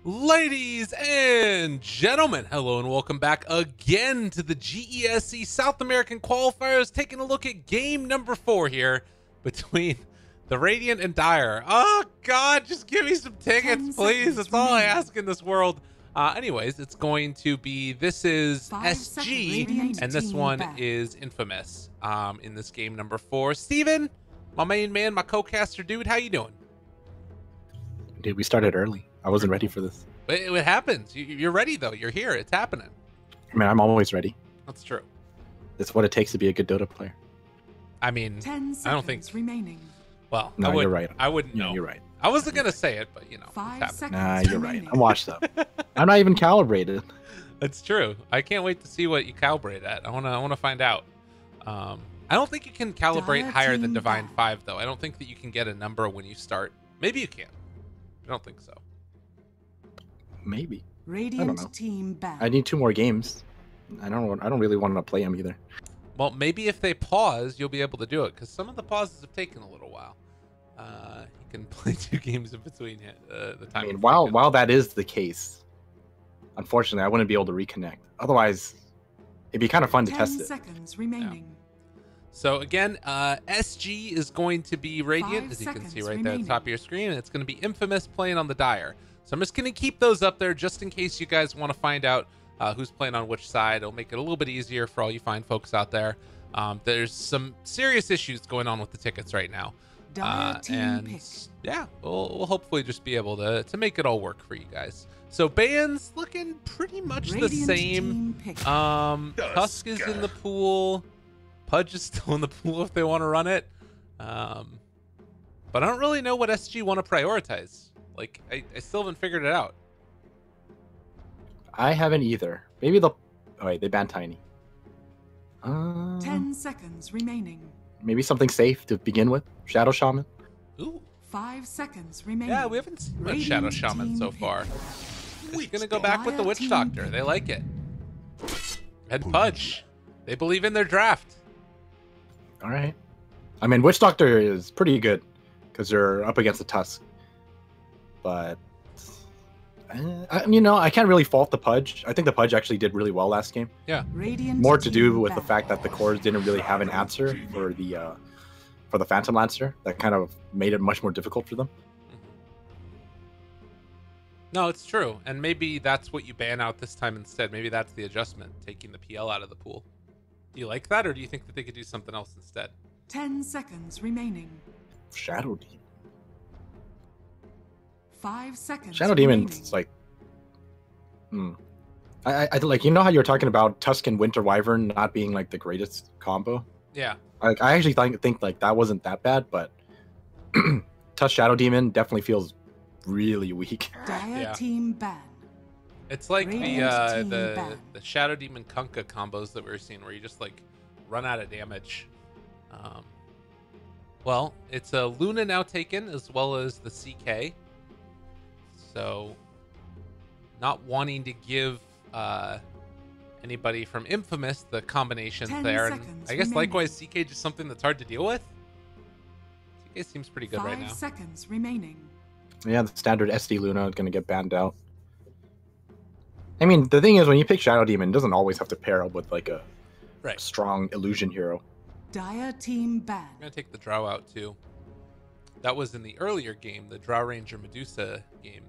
Ladies and gentlemen, hello and welcome back again to the GESC South American Qualifiers, taking a look at game number 4 here between the Radiant and Dire. Oh God, just give me some tickets, please. That's all I ask in this world. Anyways, it's going to be, this is SG, and this one is Infamous in this game number 4. Steven, my main man, my co-caster dude, how you doing? Dude, we started early. I wasn't ready for this. It happens. You're ready, though. You're here. It's happening. I mean, I'm always ready. That's true. It's what it takes to be a good Dota player. I mean, I don't think... remaining. Well, no, you're right. I wouldn't Yeah, know. you're right. I wasn't going to say it, but, you know. 5 seconds Nah, you're right. remaining. I'm washed up. I'm not even calibrated. That's true. I can't wait to see what you calibrate at. I want to find out. I don't think you can calibrate Dire higher than team Divine back. 5, though. I don't think that you can get a number when you start. Maybe you can. I don't think so. Maybe. Radiant know. team back. I need 2 more games. I don't really want to play them either. Well, maybe if they pause, you'll be able to do it, because some of the pauses have taken a little while. You can play 2 games in between the time. I mean, while that is the case, unfortunately, I wouldn't be able to reconnect. Otherwise, it'd be kind of fun to 10 test it. seconds remaining. So again, SG is going to be Radiant, 5 as you can see seconds right there at the remaining. top of your screen, and it's going to be Infamous playing on the Dire. So I'm just going to keep those up there just in case you guys want to find out who's playing on which side. It'll make it a little bit easier for all you fine folks out there. There's some serious issues going on with the tickets right now. Dire team And pick. yeah, we'll hopefully just be able to make it all work for you guys. So bans looking pretty much the Radiant same. team pick. Tusk is in the pool. Pudge is still in the pool if they want to run it. But I don't really know what SG want to prioritize. Like, I still haven't figured it out. I haven't either. Maybe they'll... Oh, wait, they banned Tiny. 10 seconds remaining. Maybe something safe to begin with. Shadow Shaman. Ooh. 5 seconds remaining. Yeah, we haven't seen much Radiant Shadow Shaman team so pick. far. We're going to go back with the Dire Witch team Doctor. pick. They like it. And Pudge. They believe in their draft. All right. I mean, Witch Doctor is pretty good because they're up against the Tusk. But, I can't really fault the Pudge. I think the Pudge actually did really well last game. Yeah. Radiant More to do team with the back. fact that the cores didn't really have an answer for the Phantom Lancer. That kind of made it much more difficult for them. No, it's true. And maybe that's what you ban out this time instead. Maybe that's the adjustment, taking the PL out of the pool. Do you like that, or do you think that they could do something else instead? 10 seconds remaining. Shadow Demon. 5 seconds Shadow remaining. Demon's like, I like, you know how you were talking about Tusk and Winter Wyvern not being like the greatest combo. Yeah. Like, I actually think like that wasn't that bad, but Tusk Shadow Demon definitely feels really weak. Dire Yeah. team ban. It's like Radiant team the back. Shadow Demon Kunkka combos that we were seeing, where you just like run out of damage. Well, it's a Luna now taken, as well as the CK. So, not wanting to give anybody from Infamous the combinations 10 there. And seconds I guess remaining. likewise, CK just something that's hard to deal with. CK seems pretty good 5 right now. seconds remaining. Yeah, the standard SD Luna is going to get banned out. I mean, the thing is, when you pick Shadow Demon, it doesn't always have to pair up with like a Right. strong illusion hero. Dire team ban. I'm gonna take the Drow out too. That was in the earlier game, the Drow Ranger Medusa game.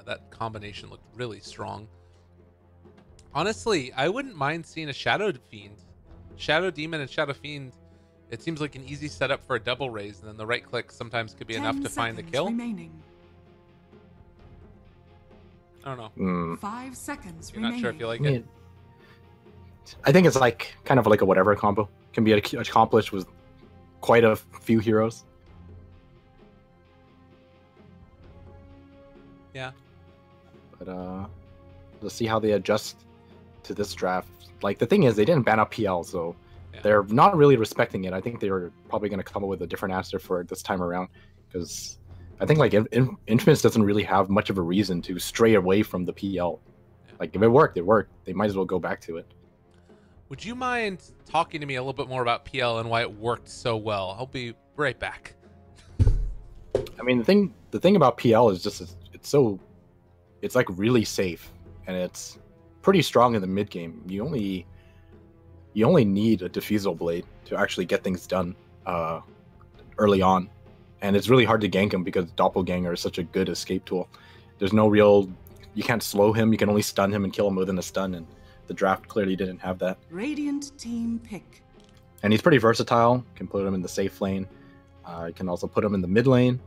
That combination looked really strong. Honestly, I wouldn't mind seeing a Shadow Fiend, Shadow Demon, and Shadow Fiend. It seems like an easy setup for a double raise, and then the right click sometimes could be 10 enough to find the seconds kill. remaining. I don't know. 5 seconds You're not remaining. sure if you I like it. mean, I think it's like kind of like a whatever combo. Can be accomplished with quite a few heroes. Yeah. But let's see how they adjust to this draft. Like, the thing is, they didn't ban out PL, so Yeah. they're not really respecting it. I think they were probably going to come up with a different answer for it this time around, because I think like Infamous doesn't really have much of a reason to stray away from the PL. Yeah. Like, if it worked, it worked. They might as well go back to it. Would you mind talking to me a little bit more about PL and why it worked so well? I'll be right back. I mean, the thing about PL is just it's so it's like really safe, and it's pretty strong in the mid game. You only need a Diffusal Blade to actually get things done early on, and it's really hard to gank him because Doppelganger is such a good escape tool. There's no real, you can't slow him. You can only stun him and kill him within a stun, and the draft clearly didn't have that. Radiant team pick. And he's pretty versatile. Can put him in the safe lane. You can also put him in the mid lane,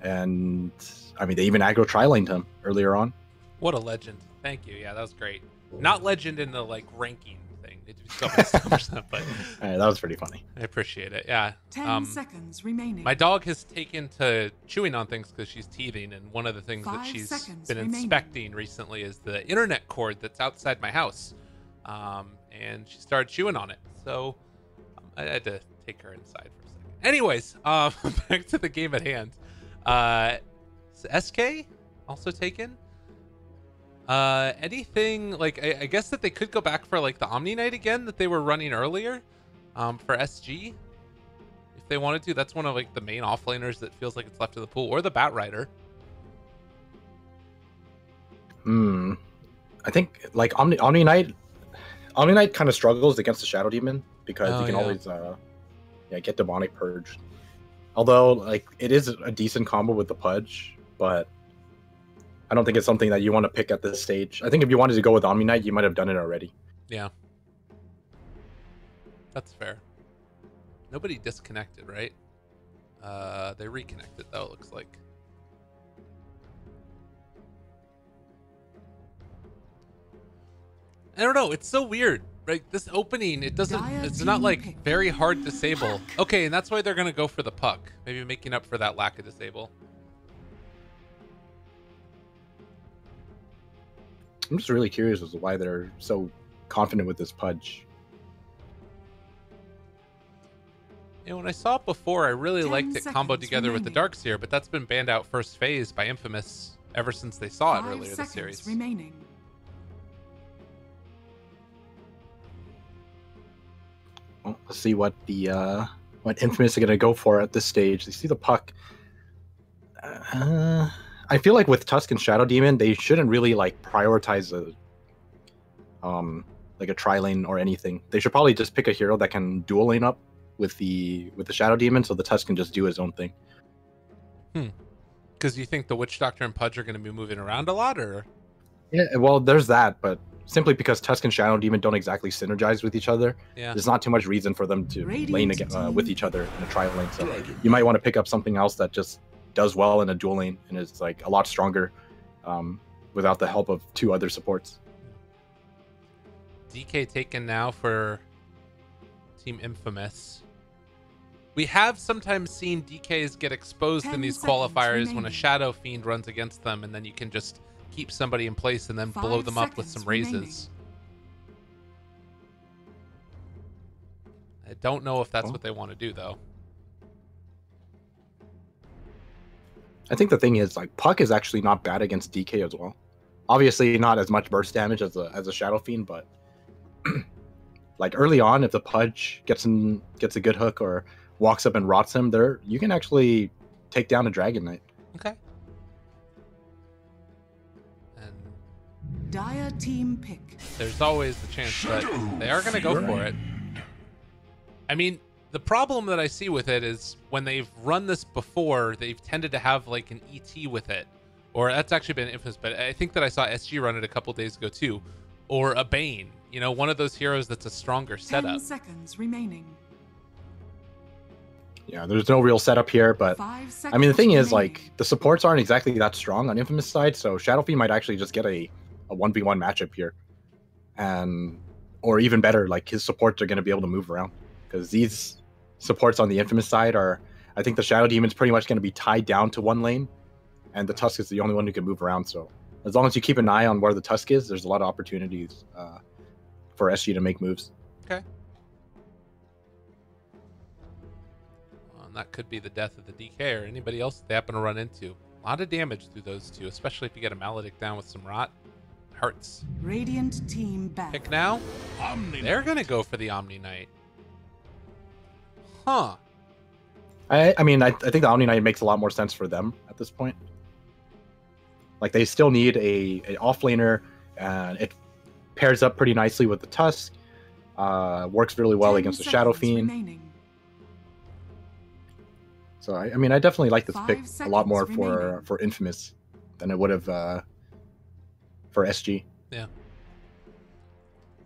and I mean they even aggro tri-laned him earlier on. What a legend! Thank you. Yeah, that was great. Not legend in the like ranking thing. It was so but That was pretty funny. I appreciate it. Yeah. 10 seconds remaining. My dog has taken to chewing on things because she's teething, and one of the things that 5 she's seconds been remaining. inspecting recently is the internet cord that's outside my house, and she started chewing on it. So I had to take her inside for a second. Anyways, back to the game at hand. SK also taken. Anything like I guess that they could go back for like the Omni Knight again that they were running earlier, for SG, if they wanted to. That's one of like the main offlaners that feels like it's left in the pool, or the Bat Rider. I think like Omni Knight kind of struggles against the Shadow Demon because you can always get Demonic Purge. Although like it is a decent combo with the Pudge, but I don't think it's something that you want to pick at this stage. I think if you wanted to go with Omni Knight, you might have done it already. Yeah. That's fair. Nobody disconnected, right? They reconnected though, it looks like. I don't know, it's so weird. Right, this opening, it's not like very hard disable. Okay, and that's why they're gonna go for the puck. Maybe making up for that lack of disable. I'm just really curious as to why they're so confident with this Pudge. And when I saw it before, I really 10 liked it comboed seconds together with the remaining. Darkseer, but that's been banned out first phase by Infamous ever since they saw it 5 earlier this seconds series. remaining. Well, let's see what the what Infamous are gonna go for at this stage. They see the puck. I feel like with Tusk and Shadow Demon, they shouldn't really like prioritize like a tri-lane or anything. They should probably just pick a hero that can dual lane up with the Shadow Demon, so the Tusk can just do his own thing. Because you think the Witch Doctor and Pudge are going to be moving around a lot, or? Yeah, well, there's that, but simply because Tusk and Shadow Demon don't exactly synergize with each other, there's not too much reason for them to lane with each other in a tri-lane. So you might want to pick up something else that just does well in a dual lane and is like a lot stronger without the help of two other supports. DK taken now for Team Infamous. We have sometimes seen DKs get exposed in these qualifiers when a Shadow Fiend runs against them, and then you can just keep somebody in place and then blow them up with some raises. I don't know if that's what they want to do, though. I think the thing is, like, Puck is actually not bad against DK as well. Obviously, not as much burst damage as a Shadow Fiend, but like early on, if the Pudge gets a good hook or walks up and rots him, you can actually take down a Dragon Knight. Okay. And Dire team pick. there's always the chance that they are going to go for it. I mean, the problem that I see with it is when they've run this before, they've tended to have like an ET with it. Or that's actually been Infamous, but I think that I saw SG run it a couple days ago too. Or a Bane, you know, one of those heroes that's a stronger 10 setup. seconds remaining. Yeah, there's no real setup here, but 5 seconds I mean, the thing is, remaining. like, the supports aren't exactly that strong on Infamous side, so Shadow Fiend might actually just get a 1v1 matchup here. Or even better, like, his supports are going to be able to move around. Because these supports on the Infamous side I think the Shadow Demon's pretty much going to be tied down to one lane, and the Tusk is the only one who can move around, so as long as you keep an eye on where the Tusk is, there's a lot of opportunities for SG to make moves. Okay. Well, and that could be the death of the DK or anybody else that they happen to run into. A lot of damage through those two, especially if you get a Maledict down with some rot. Hurts. Radiant team back. Pick now. They're going to go for the Omni Knight. Huh. I mean, I think the Omni Knight makes a lot more sense for them at this point. Like they still need a offlaner, and it pairs up pretty nicely with the Tusk. Works really well 10 against the Shadow seconds Fiend. remaining. So I mean, I definitely like this 5 pick a lot seconds more remaining. for Infamous than it would have for SG. Yeah.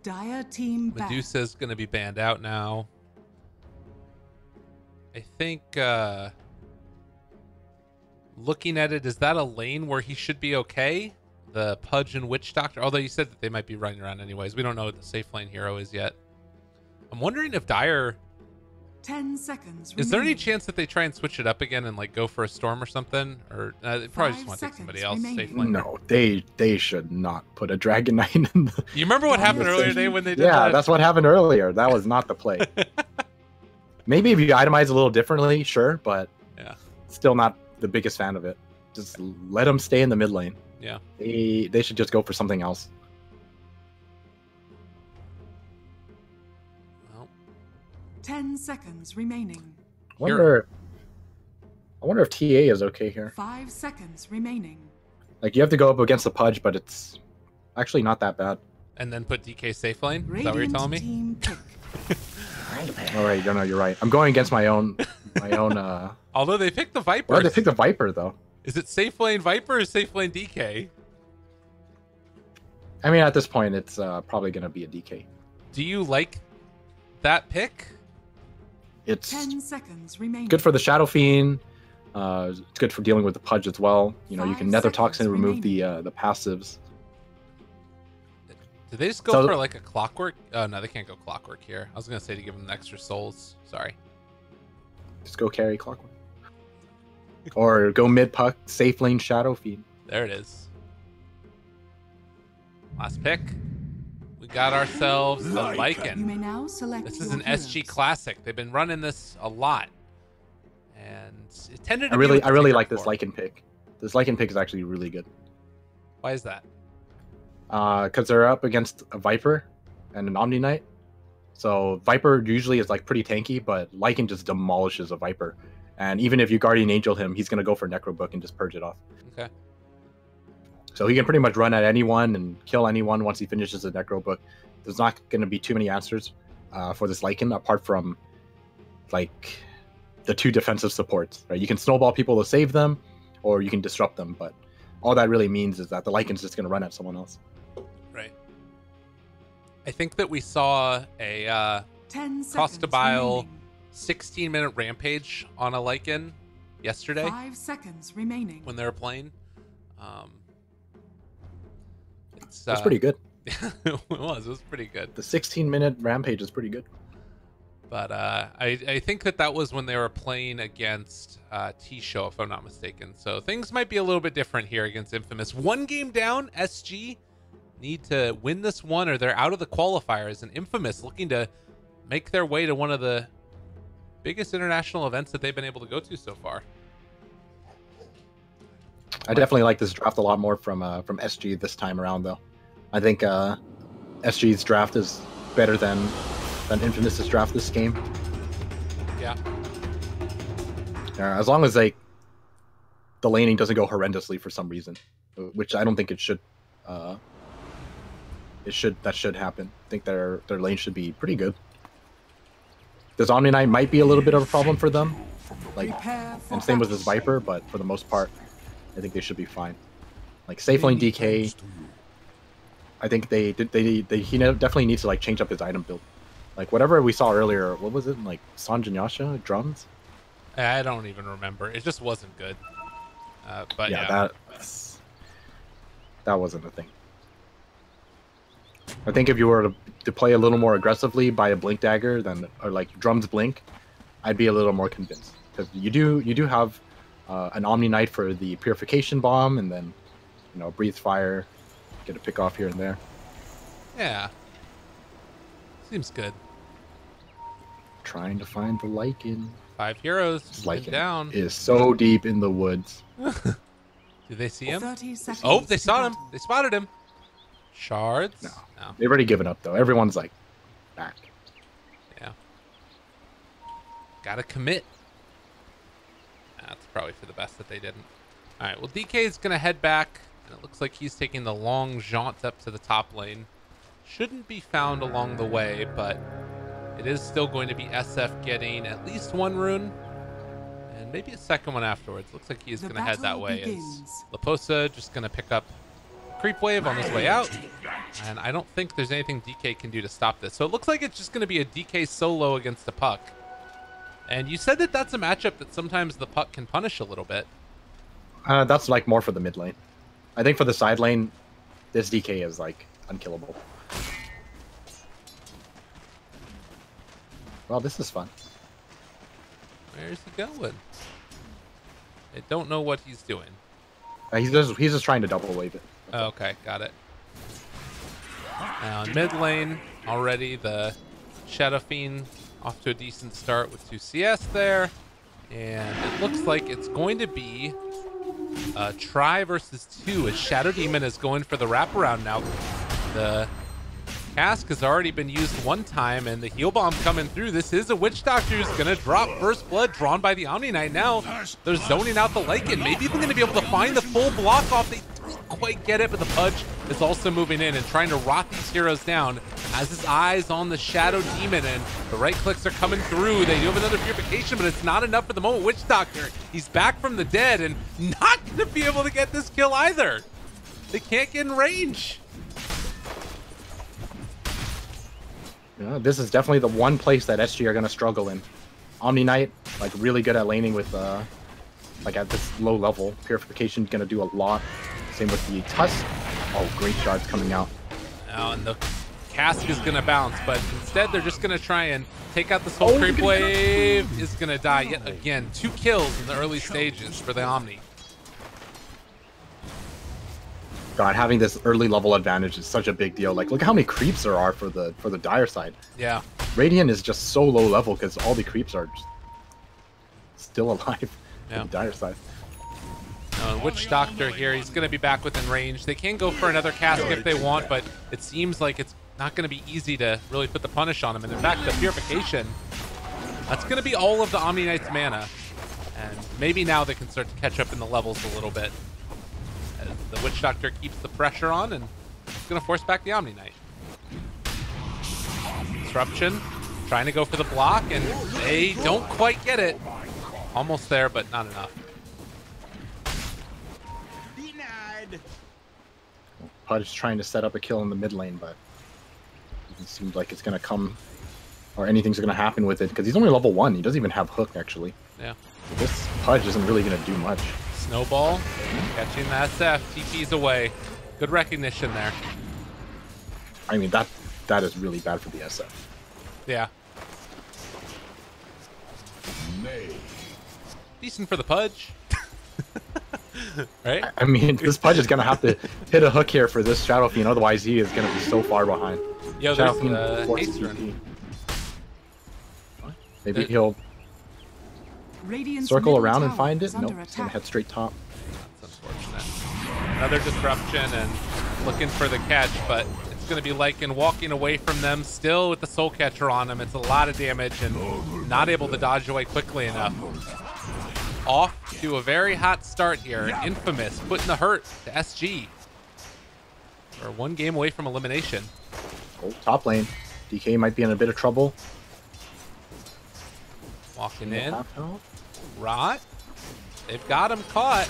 Dire team back. Medusa's going to be banned out now. I think looking at it, is that a lane where he should be okay? The Pudge and Witch Doctor? Although you said that they might be running around anyways. We don't know what the safe lane hero is yet. I'm wondering if Dire... 10 seconds Is there any remaining. chance that they try and switch it up again and like go for a Storm or something? Or they probably just 5 want to take somebody else. seconds Safe remaining. lane. No, they should not put a Dragon Knight in the... You remember what happened Yes. earlier today when they did Yeah, that? that's what happened earlier. That was not the play. Maybe if you itemize a little differently, sure, but Yeah. still not the biggest fan of it. Just let them stay in the mid lane. Yeah. They should just go for something else. Well, 10 seconds remaining. I wonder if TA is okay here. 5 seconds remaining. Like you have to go up against the Pudge, but it's actually not that bad. and then put DK safe lane? Is that what you're Radiant telling me? team pick. All right, no, you're right. I'm going against my own. Although they picked the Viper. Well, they picked the Viper though. Is it safe lane Viper or safe lane DK? I mean, at this point, it's probably gonna be a DK. Do you like that pick? It's 10 seconds remaining. good for the Shadow Fiend. It's good for dealing with the Pudge as well. You know, you can 5 Nether Toxin seconds remove the passives. Do they just go So- for like a clockwork? Oh no, they can't go clockwork here. I was gonna say to give them extra souls. Sorry. Just go carry Clockwork. Or go mid puck, safe lane Shadow Fiend. There it is. Last pick. We got ourselves the You Lycan. may now select This is your an SG heroes. classic. They've been running this a lot, and it tended to. I be really with the Tinker like this before. Lycan pick. This Lycan pick is actually really good. Why is that? Because they're up against a Viper and an Omni Knight. So Viper usually is like pretty tanky, but Lycan just demolishes a Viper. And even if you Guardian Angel him, he's gonna go for Necro Book and just purge it off. Okay. So he can pretty much run at anyone and kill anyone once he finishes the Necro Book. There's not going to be too many answers for this Lycan, apart from like the two defensive supports. Right? You can snowball people to save them, or you can disrupt them. But all that really means is that the Lycan's just going to run at someone else. Right. I think that we saw a 10 seconds Cost to Bile remaining. 16-minute rampage on a Lycan yesterday 5 seconds remaining. when they were playing. That's pretty good. It was pretty good. The 16-minute rampage is pretty good. But I think that was when they were playing against T-Show, if I'm not mistaken. So things might be a little bit different here against Infamous. One game down, SG need to win this one or they're out of the qualifiers. And Infamous looking to make their way to one of the biggest international events that they've been able to go to so far. I definitely like this draft a lot more from SG this time around, though. I think SG's draft is better than Infamous's draft this game. Yeah. As long as the laning doesn't go horrendously for some reason, which I don't think it should. That should happen. I think their lane should be pretty good. This Omni Knight might be a little bit of a problem for them, like, Prepare for and same with this battle. Viper, but for the most part, I think they should be fine. Like safe lane DK, I think he definitely needs to like change up his item build. Like whatever we saw earlier, what was it, like Sanjanyasha drums? I don't even remember. It just wasn't good. But yeah. That wasn't a thing. I think if you were to play a little more aggressively by a Blink Dagger or like Drums Blink, I'd be a little more convinced. Because you do have an Omni Knight for the Purification Bomb, and then Breathe Fire, get a pick off here and there. Yeah. Seems good. Trying to find the Lycan. 5 heroes This went Lycan down. is so deep in the woods. Do they see him? 30 seconds Oh, they to saw him. battle. They spotted him. Shards? No. No. They've already given up though. Everyone's like back. Yeah. Gotta commit. That's probably for the best that they didn't. All right. Well, DK is gonna head back. And it looks like he's taking the long jaunt up to the top lane. Shouldn't be found along the way, but it is still going to be SF getting at least one rune. And maybe a second one afterwards. Looks like he's going to head that way. As Laposa just going to pick up creep wave on his way out. And I don't think there's anything DK can do to stop this. So it looks like it's just going to be a DK solo against a Puck. And you said that that's a matchup that sometimes the Puck can punish a little bit. That's like more for the mid lane. I think for the side lane, this DK is like unkillable. Well, this is fun. Where's he going? I don't know what he's doing. He's just trying to double wave it. Oh, okay, got it. Now in mid lane, already the Shadow Fiend off to a decent start with 2 CS there. And it looks like it's going to be a try versus 2 as Shadow Demon is going for the wraparound now. The cask has already been used one time and the heal bomb coming through. This is a Witch Doctor who's going to drop first blood drawn by the Omni Knight. Now they're zoning out the Lycan. Maybe even going to be able to find the full block off. They don't quite get it, but the Pudge is also moving in and trying to rot these heroes down. Has his eyes on the Shadow Demon and the right clicks are coming through. They do have another purification, but it's not enough for the moment. Witch Doctor, he's back from the dead and not going to be able to get this kill either. They can't get in range. Yeah, this is definitely the one place that SG are going to struggle in. Omni Knight, like really good at laning with, like at this low level. Purification going to do a lot. Same with the Tusk. Oh, great shards coming out. Now, and the cask is going to bounce, but instead they're just going to try and take out this whole creep wave. Is going to die yet again. 2 kills in the early stages for the Omni. God, having this early level advantage is such a big deal. Like, look how many creeps there are for the dire side. Yeah. Radiant is just so low level because all the creeps are just still alive on the dire side. Witch Doctor here, he's going to be back within range. They can go for another cask if they want, but it seems like it's not going to be easy to really put the punish on him. And in fact, the purification, that's going to be all of the Omni Knight's mana. And maybe now they can start to catch up in the levels a little bit. As the Witch Doctor keeps the pressure on and it's going to force back the Omni Knight. Disruption, trying to go for the block, and they don't quite get it. Almost there, but not enough. Pudge trying to set up a kill in the mid lane, but it doesn't seem like it's going to come or anything's going to happen with it because he's only level 1. He doesn't even have hook, actually. Yeah. So this Pudge isn't really going to do much. Snowball, catching the SF, TP's away. Good recognition there. I mean, that is really bad for the SF. Yeah. Decent for the Pudge. Right? I mean, this Pudge is going to have to hit a hook here for this Shadow Fiend, otherwise he is going to be so far behind. Yo, Shadow there's Fiend forces TP. Maybe he'll circle around and find it. Nope, he's going to head straight top. That's unfortunate. Another disruption and looking for the catch, but it's going to be Lycan walking away from them still with the Soul Catcher on him. It's a lot of damage and not able to dodge away quickly enough. Off to a very hot start here. Infamous putting the hurt to SG. We're 1 game away from elimination. Oh, top lane. DK might be in a bit of trouble. Walking in. Rot. They've got him caught.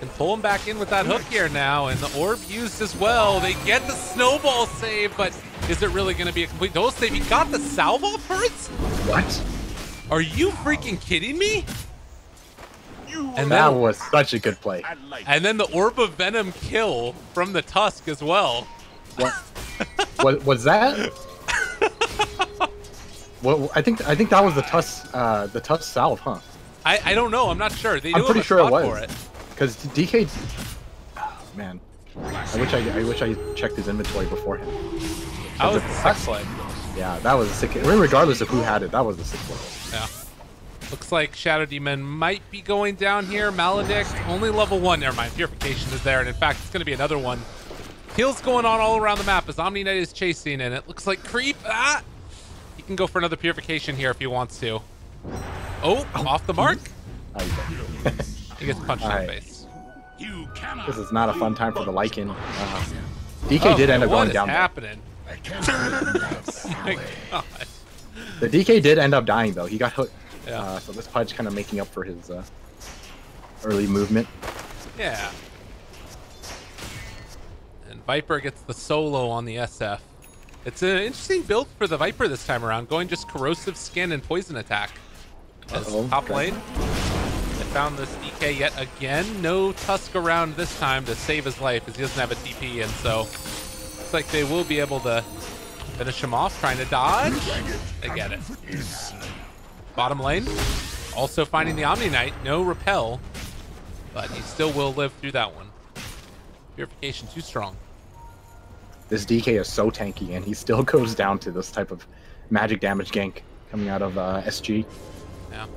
And pull him back in with that hook here now. And the orb used as well. They get the snowball save, but is it really going to be a complete dose save? He got the salve off hurts? What? Are you freaking kidding me? And that was such a good play. And then the Orb of Venom kill from the Tusk as well. What was that? Well, I think that was the Tusk salve, huh? I don't know. I'm not sure. I'm pretty sure it was. Because DK, oh, man, I wish I checked his inventory beforehand. That was the sick play. Yeah, that was a sick. I mean, regardless of who had it, that was the sick play. Yeah. Looks like Shadow Demon might be going down here. Maledict, only level 1. Never mind. Purification is there. And in fact, it's going to be another one. Kills going on all around the map as Omni Knight is chasing. And it looks like Creep. Ah! He can go for another Purification here if he wants to. Oh, off the mark. Oh, He gets punched in the face. This is not a fun time for the Lycan. DK did end up going down. What is happening? Oh my god. The DK did end up dying though. He got hooked. Yeah. So this Pudge kind of making up for his early movement. Yeah. And Viper gets the solo on the SF. It's an interesting build for the Viper this time around, going just corrosive skin and poison attack. As top lane. They found this DK yet again. No Tusk around this time to save his life as he doesn't have a TP, and so looks like they will be able to finish him off, trying to dodge. They get it. Bottom lane, also finding the Omni Knight. No repel, but he still will live through that one. Purification too strong. This DK is so tanky, and he still goes down to this type of magic damage gank coming out of SG. Yeah.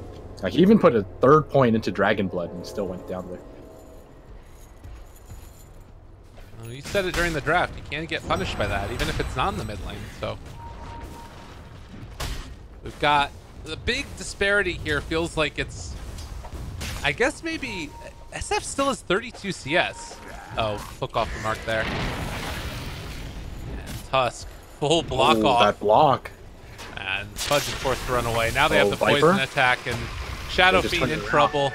Like, he even put a 3rd point into Dragon Blood, and he still went down there. Well, you said it during the draft. You can't get punished by that, even if it's not in the mid lane. So we've got the big disparity here. Feels like it's, I guess maybe SF still has 32 CS. Oh, hook off the mark there. And Tusk, full block off. That block. And Fudge is forced to run away. Now they have the Viper? poison attack, and Shadow Fiend in trouble.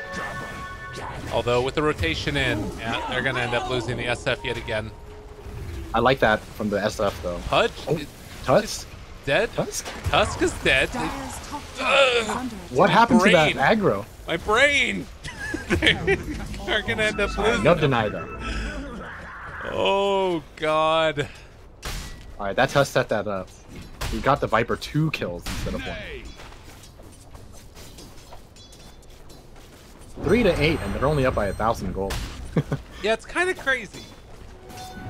Although with the rotation in, yeah, they're going to end up losing the SF yet again. I like that from the SF though. Fudge is Tusk? dead. Tusk? Tusk is dead. Dyer's top tower is under attack. What happened to that Brain. aggro? My brain! They're going to end up losing. No deny that. Oh, God. Alright, that Tusk set that up. He got the Viper 2 kills instead of 1. 3 to 8, and they're only up by 1,000 gold. Yeah, it's kind of crazy.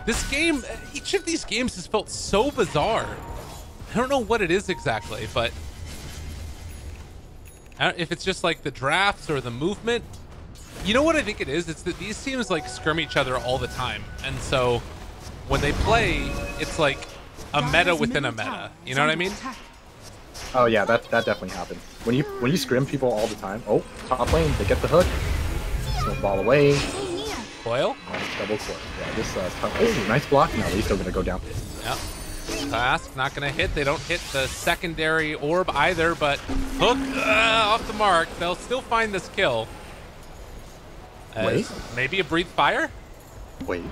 This game, each of these games has felt so bizarre. I don't know what it is exactly, but I don't, if it's just like the drafts or the movement. You know what I think it is? It's that these teams like scrim each other all the time, and so when they play, it's like a meta within a meta. You know what I mean? Oh yeah, that definitely happens. When you scrim people all the time. Oh, top lane, they get the hook. Snowball away. Coil? Oh, double coil. Yeah, this oh, nice block. No, he's still gonna go down. Yep. Task not gonna hit. They don't hit the secondary orb either, but hook off the mark. They'll still find this kill. Wait. Maybe a breathe fire? Wait.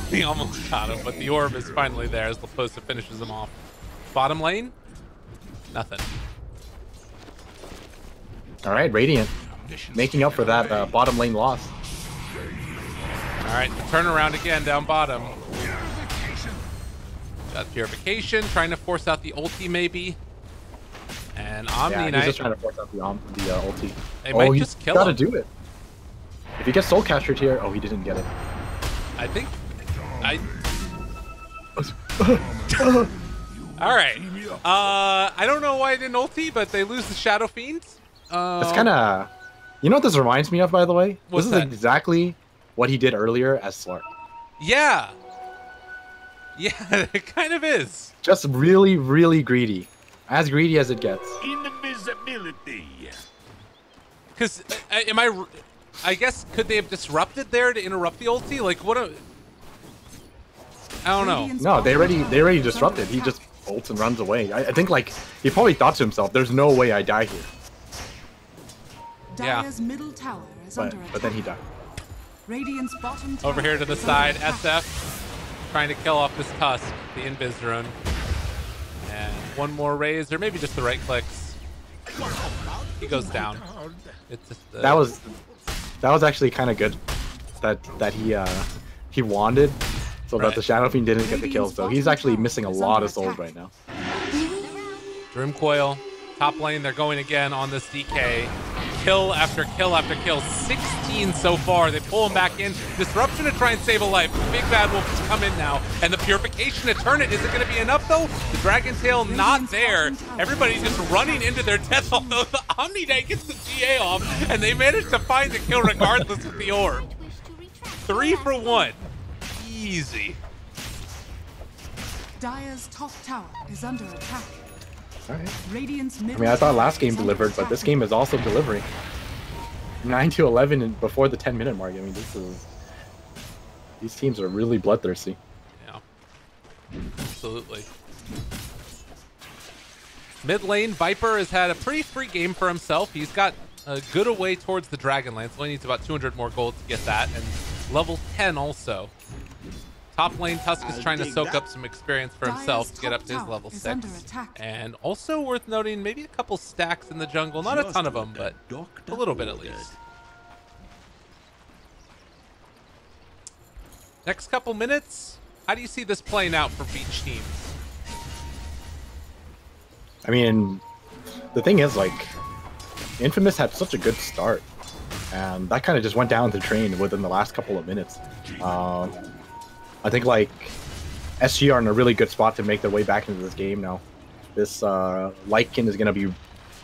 He almost got him, but the orb is finally there as Leposa finishes him off. Bottom lane? Nothing. All right, Radiant making up for that bottom lane loss. All right, turn around again down bottom. Got Purification, trying to force out the ulti maybe. And Omni Yeah, Knight. he's just trying to force out the ulti. They might just kill him. Gotta do it. If he gets soul captured here, oh, he didn't get it. I think. All right. I don't know why I didn't ulti, but they lose the Shadow Fiends. It's kind of, you know what this reminds me of, by the way? What's this is that? exactly what he did earlier as Slark. Yeah. Yeah, it kind of is. Just really, really greedy. As greedy as it gets. Invisibility. Because, I guess, could they have disrupted there to interrupt the ulti? Like, what a... I don't know. No, they already disrupted. He just ults and runs away. I think, like, he probably thought to himself, there's no way I die here. Yeah. Dyer's middle tower is under attack. But then he died. Radiant's bottom tower Over here to the is side, under attack. SF trying to kill off this Tusk, the Invis rune. And one more raise, or maybe just the right clicks. He goes down. It's just, That was actually kind of good. That he wanded so that the Shadow Fiend didn't get the kill. So he's actually missing a lot of souls right now. Dream Coil, top lane, they're going again on this DK. Kill after kill after kill. 16 so far. They pull him back in. Disruption to try and save a life. The Big Bad Wolf has come in now. And the Purification to turn it. Is it going to be enough, though? The Dragon Tail not there. Everybody's just running into their death, although the Omni Knight gets the GA off. And they manage to find the kill regardless of the orb. 3 for 1. Easy. Dyer's top tower is under attack. All right. Radiant's middle I mean, I thought last game tower is under delivered, but attack. this game is also delivering. 9-11 and before the 10-minute mark. I mean, these teams are really bloodthirsty. Yeah, absolutely. Mid lane, Viper has had a pretty free game for himself. He's got a good away towards the Dragonlance. Only needs about 200 more gold to get that, and level 10 also. Top lane, Tusk is trying to soak up some experience for himself to get up to his level 6. And also worth noting, maybe a couple stacks in the jungle. Not a ton of them, but a little bit at least. Next couple minutes, how do you see this playing out for each team? I mean, the thing is, like, Infamous had such a good start, and that kind of just went down the drain within the last couple of minutes. I think, like, SG are in a really good spot to make their way back into this game now. This Lycan is going to be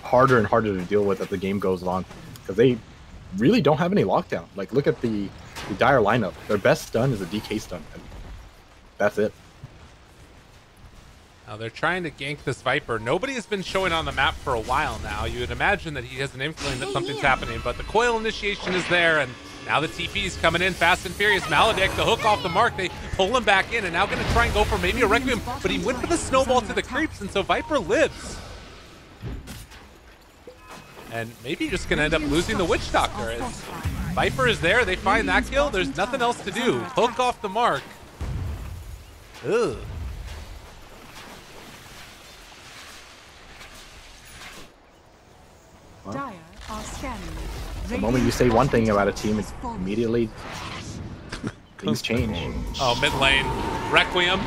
harder and harder to deal with as the game goes on, because they really don't have any lockdown. Like, look at the Dire lineup. Their best stun is a DK stun, and that's it. Now they're trying to gank this Viper. Nobody has been showing on the map for a while now. You would imagine that he has an inkling that something's happening, but the coil initiation is there, and now the TP is coming in fast and furious. Maledict, the hook off the mark. They pull him back in, and now going to try and go for maybe a Requiem, but he went for the snowball to the creeps, and so Viper lives. And maybe just going to end up losing the Witch Doctor. As Viper is there, they find that kill. There's nothing else to do. Hook off the mark. Ugh. Dire are scanning. The moment you say one thing about a team, it's immediately things change. Oh, mid lane, Requiem.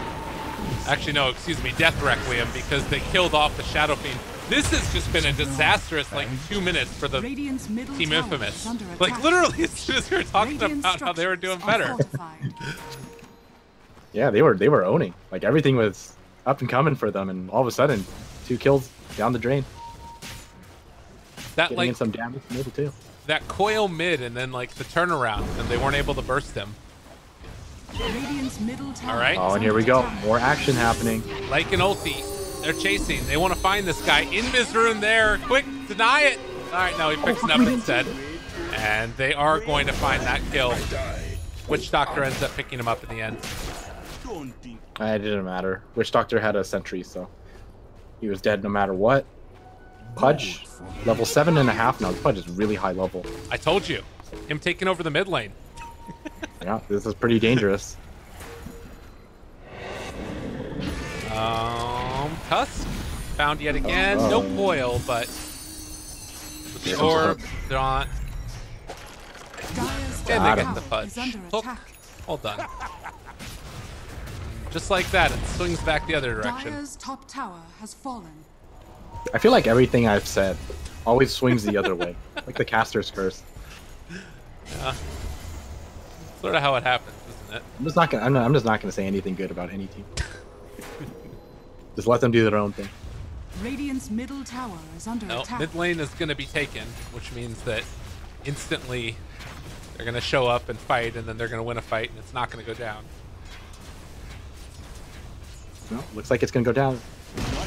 Actually, no, excuse me, Death Requiem, because they killed off the Shadow Fiend. This has just been a disastrous, like, 2 minutes for the Team Infamous. Like, literally, as soon as we were talking about how they were doing better. Yeah, they were owning. Like, everything was up and coming for them, and all of a sudden, 2 kills down the drain. That, Getting like, in some damage middle too. That coil mid and then, like, the turnaround, and they weren't able to burst him. All right. Oh, and here we go. More action happening. Like an ulti. They're chasing. They want to find this guy. In Mizrune there. Quick, deny it. All right, no, he picks it up instead. And they are going to find that kill. Witch Doctor ends up picking him up in the end. It didn't matter. Witch Doctor had a sentry, so he was dead no matter what. Pudge, level 7.5 now. Pudge is really high level. I told you. Him taking over the mid lane. Yeah, this is pretty dangerous. Tusk found yet again. No coil, but with the orb, Daunt. And they get the Pudge. Hook. All done. Just like that, it swings back the other direction. Dire's top tower has fallen. I feel like everything I've said always swings the other way, like the caster's curse. Yeah, sort of how it happens, isn't it? I'm just not gonna say anything good about any team. Just let them do their own thing. Radiant's middle tower is under attack. Mid lane is going to be taken, which means that instantly they're going to show up and fight, and then they're going to win a fight, and it's not going to go down. No, looks like it's gonna go down.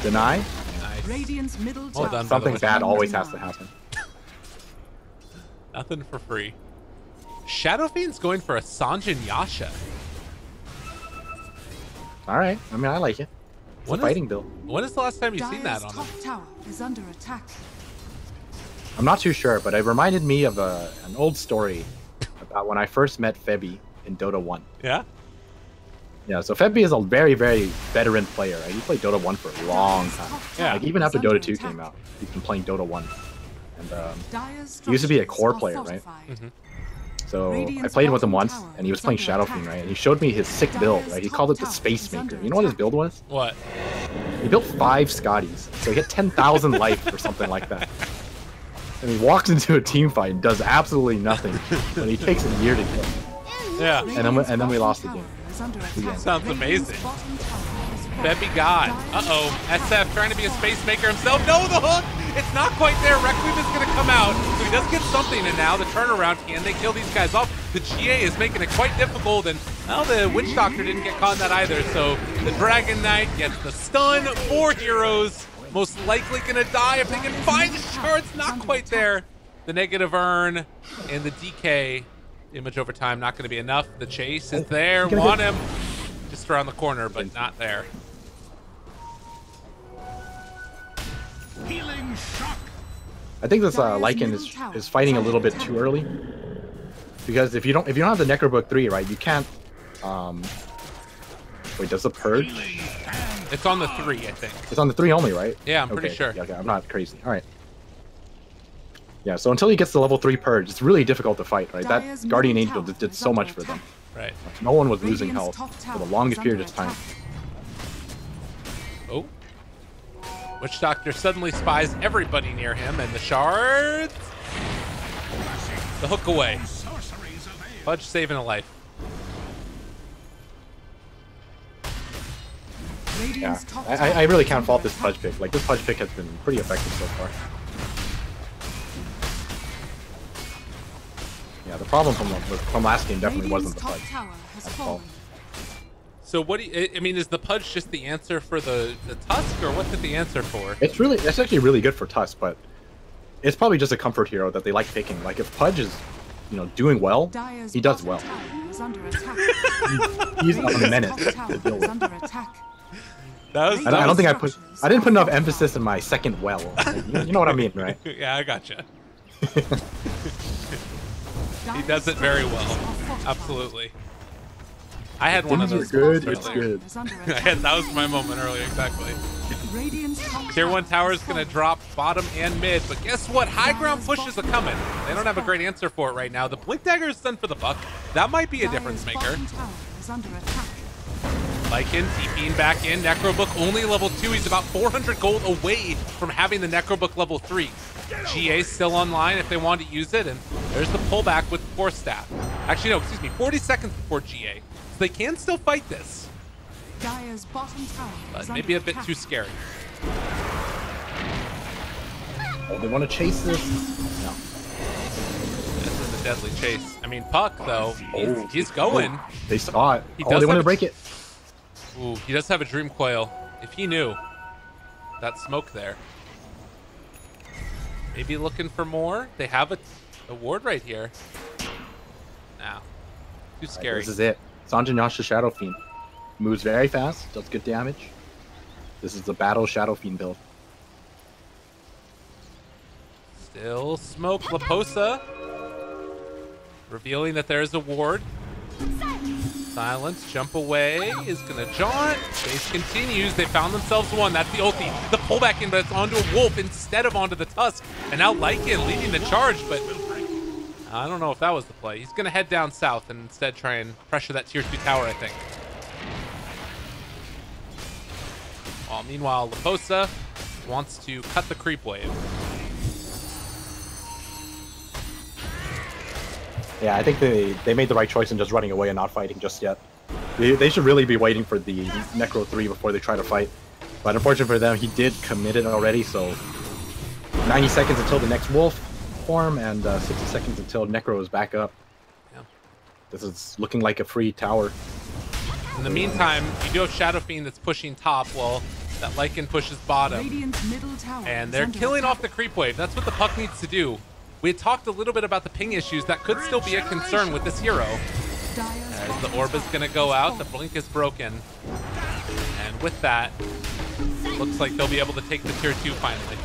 Deny. Nice. Radiant's middle tower. Done, Something bad always has to happen. Nothing for free. Shadow Fiend's going for a Sanjin Yasha. All right. I mean, I like it. It's a fighting build. When is the last time you've seen that on him? Top tower is under attack. I'm not too sure, but it reminded me of an old story about when I first met Febby in Dota 1. Yeah? Yeah, so Febby is a very, very veteran player. Right? He played Dota 1 for a long time. Yeah. Like, even after Dota 2 came out, he's been playing Dota 1. And he used to be a core player, right? Mm-hmm. So I played with him once, and he was playing Shadow Fiend, right? And he showed me his sick build, right? He called it the Space Maker. You know what his build was? What? He built 5 Scotties, so he had 10,000 life or something like that. And he walks into a team fight and does absolutely nothing, but he takes a year to kill. Yeah. And then we lost the game. Sounds amazing. Febby God. Uh-oh. SF trying to be a space maker himself. No, the hook! It's not quite there. Requiem is going to come out. So he does get something, and now the turnaround. Can they kill these guys off? The GA is making it quite difficult, and well, the Witch Doctor didn't get caught in that either. So the Dragon Knight gets the stun. 4 heroes. Most likely going to die if they can find the shards. Not quite there. The negative urn and the DK image over time not going to be enough. The chase is there. Want him. Just around the corner, but not there. Healing shock. I think this Lycan is fighting a little bit too early. Because if you don't have the Necrobook 3, right, you can't wait, does the purge? It's on the 3, I think. It's on the 3 only, right? Yeah, I'm pretty sure. Yeah, okay, I'm not crazy. All right. Yeah, so until he gets the level 3 purge, it's really difficult to fight, right? That Guardian Angel did so much for them. Right. No one was losing health for the longest period of time. Oh. Witch Doctor suddenly spies everybody near him, and the shards. The hook away. Pudge saving a life. Yeah, I really can't fault this Pudge pick. Like, this Pudge pick has been pretty effective so far. Yeah, the problem from last game definitely wasn't the Pudge. That's all. So what do you, I mean, is the Pudge just the answer for the Tusk, or what's it the answer for? It's actually really good for Tusk, but it's probably just a comfort hero that they like picking. Like, if Pudge is, you know, doing well, he does well. He's a menace to deal with. I didn't put enough emphasis in my second well. Like, you know what I mean, right? Yeah, I gotcha. He does it very well. Absolutely. I had one of those. Good. It's good. That was my moment earlier, exactly. Tier 1 tower is going to drop bottom and mid, but guess what? High ground pushes are coming. They don't have a great answer for it right now. The Blink Dagger is done for the buck. That might be a difference maker. Lycan TPing back in. Necrobook only level 2. He's about 400 gold away from having the Necrobook level 3. GA still online if they want to use it, and there's the pullback with Force Staff. Actually, no, excuse me, 40 seconds before GA. So they can still fight this. But maybe a bit too scary. Oh, they want to chase this? No. This is a deadly chase. I mean, Puck, though, he's going. Oh, they saw it. They wanted to break it. Ooh, he does have a Dream Coil. If he knew. That smoke there. Maybe looking for more. They have a ward right here. Nah. Too scary. This is it. Sanjin Yasha Shadow Fiend. Moves very fast, does good damage. This is the Battle Shadow Fiend build. Still smoke. Laposa revealing that there's a ward. Silence, jump away, is gonna jaunt. Chase continues. They found themselves one. That's the ulti. The pullback in, but it's onto a wolf instead of onto the Tusk. And now Lycan leading the charge, but I don't know if that was the play. He's gonna head down south and instead try and pressure that tier 2 tower, I think. Meanwhile, Laposa wants to cut the creep wave. Yeah, I think they made the right choice in just running away and not fighting just yet. They should really be waiting for the Necro 3 before they try to fight. But unfortunately for them, he did commit it already, so 90 seconds until the next wolf form and 60 seconds until Necro is back up. Yeah. This is looking like a free tower. In the meantime, you do have Shadow Fiend that's pushing top, while that Lycan pushes bottom. And they're killing off the creep wave. That's what the Puck needs to do. We had talked a little bit about the ping issues. That could still be a concern with this hero. As the orb is going to go out, the blink is broken. And with that, looks like they'll be able to take the tier 2 finally.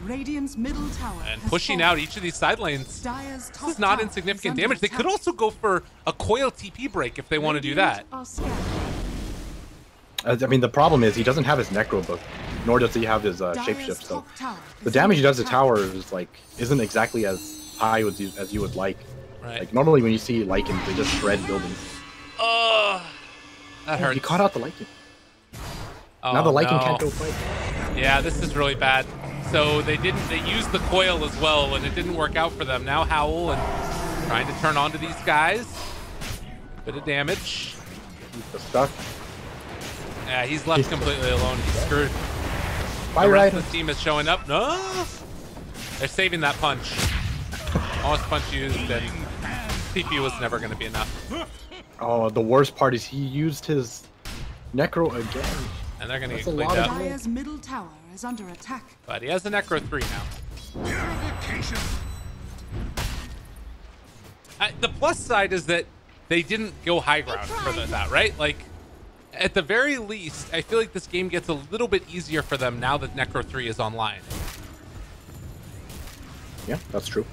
And pushing out each of these side lanes. This is not insignificant damage. They could also go for a coil TP break if they want to do that. I mean, the problem is he doesn't have his Necro book, nor does he have his shapeshift. So the damage he does to tower is isn't exactly as high as you would like. Right. Like normally when you see Lycans, they just shred buildings. That hurts. He caught out the Lycan. Oh, now the Lycan can't go fight. Yeah, this is really bad. So they used the coil as well, and it didn't work out for them. Now Howl and trying to turn onto these guys. Bit of damage. He's stuck. Yeah, he's left completely alone. He's screwed. Fire the rest Rider. of the team is showing up. No! They're saving that punch. Almost punch used, and TP was never going to be enough. Oh, the worst part is he used his Necro again. And they're going to That's get a cleaned lot of up. Dire's middle tower is under attack. But he has a Necro 3 now. the plus side is that they didn't go high ground for that, right? Like, at the very least, I feel like this game gets a little bit easier for them now that Necro 3 is online. Yeah, that's true.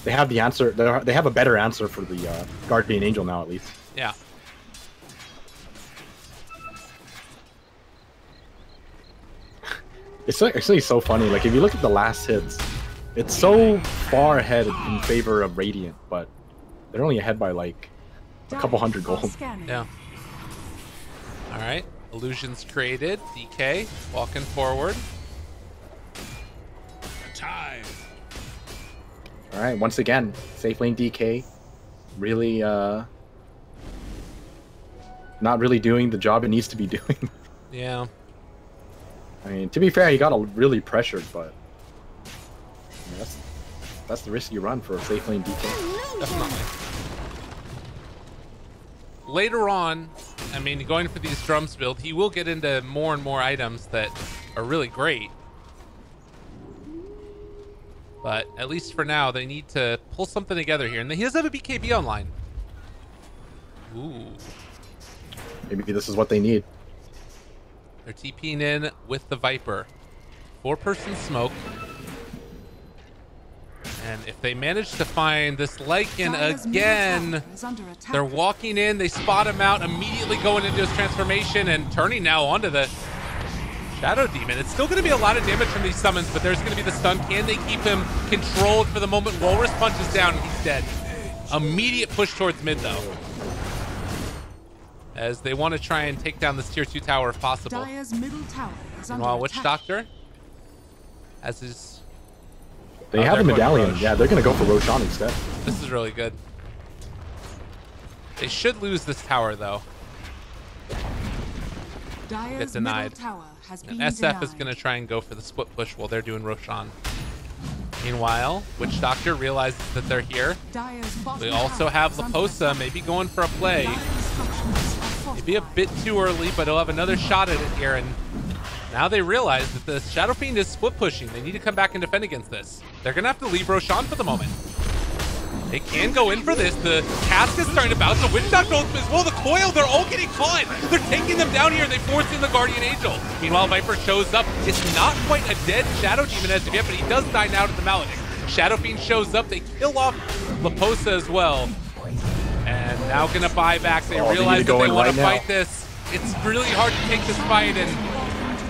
They have the answer. They have a better answer for the Guardian Angel now, at least. Yeah. It's actually so funny. Like, if you look at the last hits, it's so far ahead in favor of Radiant, but they're only ahead by like a couple hundred gold. Yeah. All right. Illusions created. DK walking forward. Time. All right. Once again, safe lane DK, really not really doing the job it needs to be doing. Yeah. I mean, to be fair, he got really pressured, but I mean, that's the risk you run for a safe lane DK. Definitely. Later on, I mean, going for these drums build, he will get into more and more items that are really great. But at least for now, they need to pull something together here. And he does have a BKB online. Ooh. Maybe this is what they need. They're TPing in with the Viper. 4-person smoke. And if they manage to find this Lycan again, they're walking in, they spot him out, immediately going into his transformation and turning now onto the Shadow Demon. It's still going to be a lot of damage from these summons, but there's going to be the stun. Can they keep him controlled for the moment? Walrus punches down and he's dead. Immediate push towards mid, though, as they want to try and take down this tier 2 tower if possible. Dire's middle tower is under Meanwhile, Witch attack. Doctor has his... They have a they're going medallion. Roche. Yeah, they're going to go for Roshan instead. This is really good. They should lose this tower, though. Dire's Get denied. middle tower has And been SF is denied. going to try and go for the split push while they're doing Roshan. Meanwhile, Witch Doctor realizes that they're here. Dire's bottom We also tower have is under Laposa attack. maybe going for a play. Dire's structures are Maybe a fortified. bit too early, but he'll have another shot at it here. And now they realize that the Shadow Fiend is split pushing. They need to come back and defend against this. They're going to have to leave Roshan for the moment. They can go in for this. The cask is starting to bounce. The Witch Doctor ultimate as well. The coil, they're all getting caught. They're taking them down here. They force in the Guardian Angel. Meanwhile, Viper shows up. It's not quite a dead Shadow Demon as of yet, but he does die now to the Maledict. Shadow Fiend shows up. They kill off Laposa as well. And now gonna buy back. They realize that they want to fight this. It's really hard to take this fight, and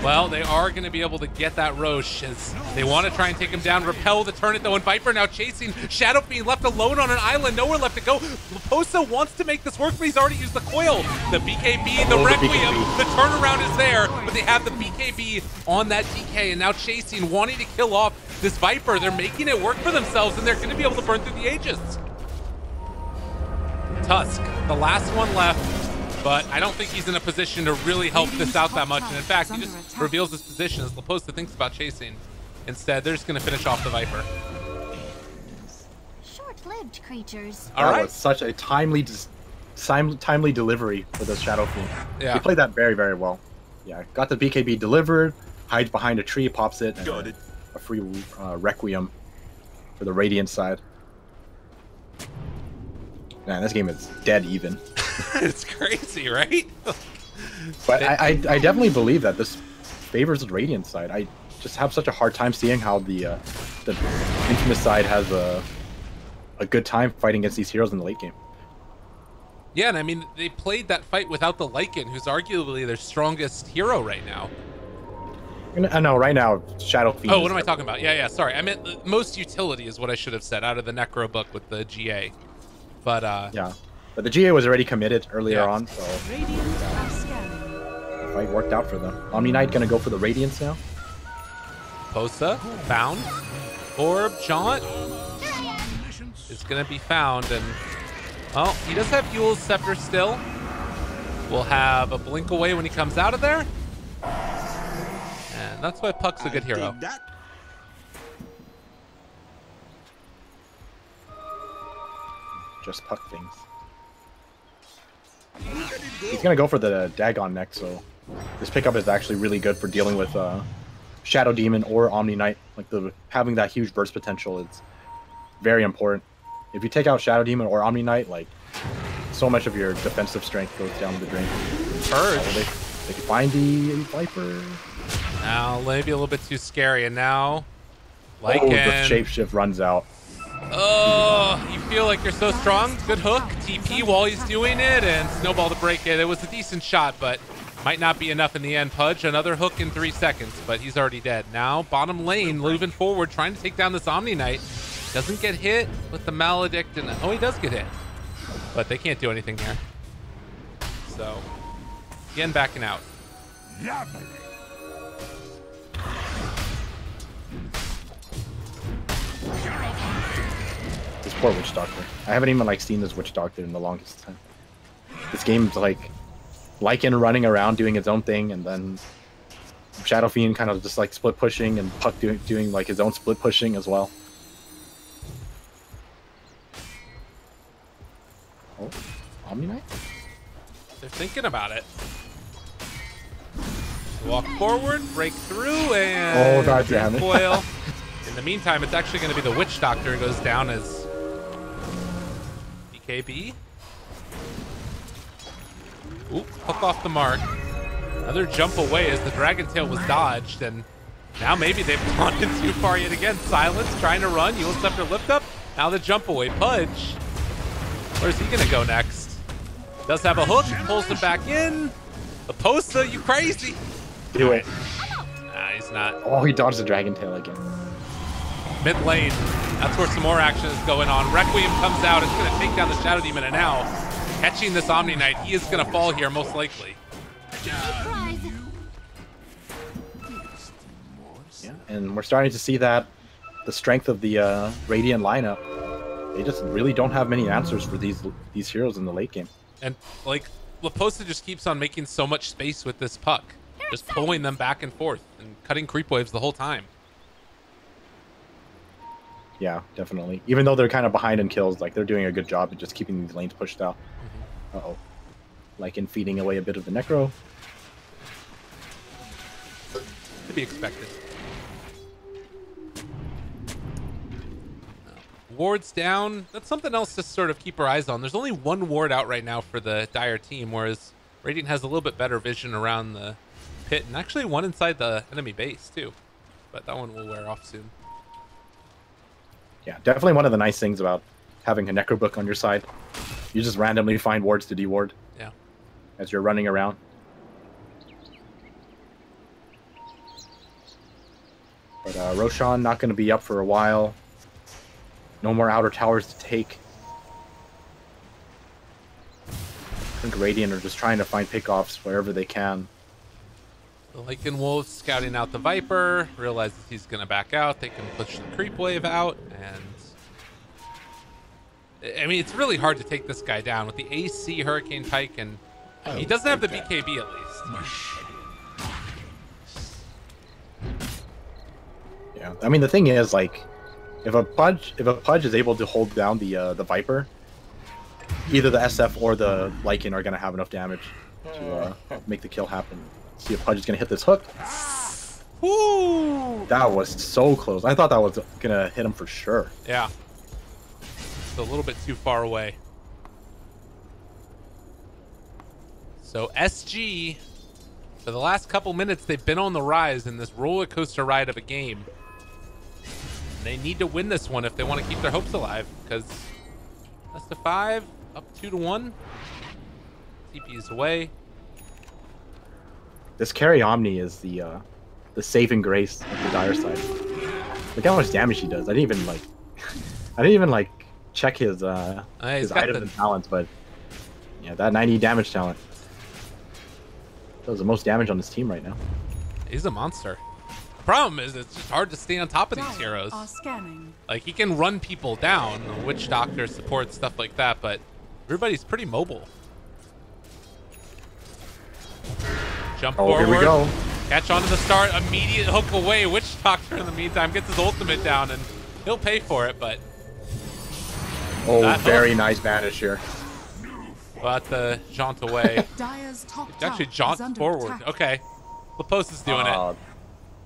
well, they are gonna be able to get that Roche as they want to try and take him down. Repel the turret though, and Viper now chasing. Shadow Fiend left alone on an island, nowhere left to go. Laposa wants to make this work, but he's already used the coil. The BKB, the Requiem, the turnaround is there, but they have the BKB on that DK, and now chasing, wanting to kill off this Viper. They're making it work for themselves, and they're going to be able to burn through the Aegis. Tusk, the last one left, but I don't think he's in a position to really help this out that much. And in fact, he just reveals his position as Laposa thinks about chasing. Instead, they're just going to finish off the Viper. Short-lived creatures. All right. That was such a timely delivery for the Shadow Fiend. Yeah. He played that very, very well. Yeah, got the BKB delivered, hides behind a tree, pops it, and Got it. a free Requiem for the Radiant side. Man, this game is dead even. It's crazy, right? But I definitely believe that this favors the Radiant side. I just have such a hard time seeing how the Infamous side has a good time fighting against these heroes in the late game. Yeah, and I mean, they played that fight without the Lycan, who's arguably their strongest hero right now. I know, right now, Shadow Fiend. Oh, what am I talking about? Yeah, sorry. I meant most utility is what I should have said out of the Necro book with the GA. But, yeah. But the GA was already committed earlier on, so Radiant are scanning. the fight worked out for them. Omni Knight gonna go for the Radiance now. Posa found. Orb Jaunt is going to be found. And, well, he does have Yule's Scepter still. We'll have a blink away when he comes out of there. And that's why Puck's a good hero. Dig that. Just Puck things. He's gonna go for the Dagon next, so this pickup is actually really good for dealing with Shadow Demon or Omni Knight. Like having that huge burst potential is very important If you take out Shadow Demon or Omni Knight, like so much of your defensive strength goes down the drain. Purge. They can find the Viper. Now maybe a little bit too scary, and now The shapeshift runs out. Oh, you feel like you're so strong. Good hook, TP while he's doing it, and snowball to break it. It was a decent shot, but might not be enough in the end. Pudge, another hook in 3 seconds, but he's already dead. Now bottom lane, moving forward, trying to take down this Omni Knight. Doesn't get hit with the Maledict, and oh, he does get hit, but they can't do anything there. So again, backing out. This poor Witch Doctor. I haven't even like seen this Witch Doctor in the longest time. This game's like Lycan running around doing its own thing, and then Shadow Fiend kind of just like split pushing, and Puck doing like his own split pushing as well. Oh, Omni Knight? They're thinking about it. Walk forward, break through, and oh god damn it. foil. In the meantime, it's actually going to be the Witch Doctor who goes down as BKB. Oop, hook off the mark. Another jump away as the Dragon Tail was dodged, and now maybe they've gone in too far yet again. Silence trying to run. Yule Scepter lift up. Now the jump away. Pudge. Where's he going to go next? Does have a hook. Pulls him back in. Aposta, you crazy. Do it. Nah, he's not. Oh, he dodged the Dragon Tail again. Mid lane. That's where some more action is going on. Requiem comes out. It's going to take down the Shadow Demon, and now catching this Omni Knight, he is going to fall here most likely. Surprise. Yeah, and we're starting to see that the strength of the Radiant lineup. They just really don't have many answers for these heroes in the late game. And like Laposta just keeps on making so much space with this puck, just pulling them back and forth and cutting creep waves the whole time. Yeah, definitely. Even though they're kind of behind in kills, like they're doing a good job of just keeping these lanes pushed out. Uh-oh. Like in feeding away a bit of the Necro. To be expected. Wards down. That's something else to sort of keep our eyes on. There's only one ward out right now for the Dire team, whereas Radiant has a little bit better vision around the pit, and actually one inside the enemy base too. But that one will wear off soon. Yeah, definitely one of the nice things about having a Necro book on your side. You just randomly find wards to deward. Yeah. As you're running around. But Roshan not going to be up for a while. No more outer towers to take. I think Radiant are just trying to find pickoffs wherever they can. The Lycan Wolf scouting out the Viper, realizes he's going to back out. They can push the creep wave out, and I mean, it's really hard to take this guy down with the AC Hurricane Pike, and he doesn't have the BKB at least. Yeah, I mean the thing is, like, if a Pudge is able to hold down the Viper, either the SF or the Lycan are gonna have enough damage to make the kill happen. See if Pudge is gonna hit this hook. Woo! That was so close. I thought that was gonna hit him for sure. Yeah. It's a little bit too far away. So SG, for the last couple minutes, they've been on the rise in this roller coaster ride of a game. They need to win this one if they want to keep their hopes alive, because best of 5, up 2-1. TP is away. This carry Omni is the saving grace of the Dire side. Look how much damage he does. I didn't even like check his items and talents, but yeah, that 90 damage talent does the most damage on this team right now. He's a monster. The problem is it's just hard to stay on top of these heroes. Like, he can run people down, Witch Doctor support, stuff like that, but everybody's pretty mobile. Jump forward. Here we go. Catch onto the start, immediate hook away. Witch Doctor in the meantime gets his ultimate down, and he'll pay for it, but oh, very nice banish here. But the jaunt away. Actually jaunt forward. Attack. Okay. Laposta's doing it.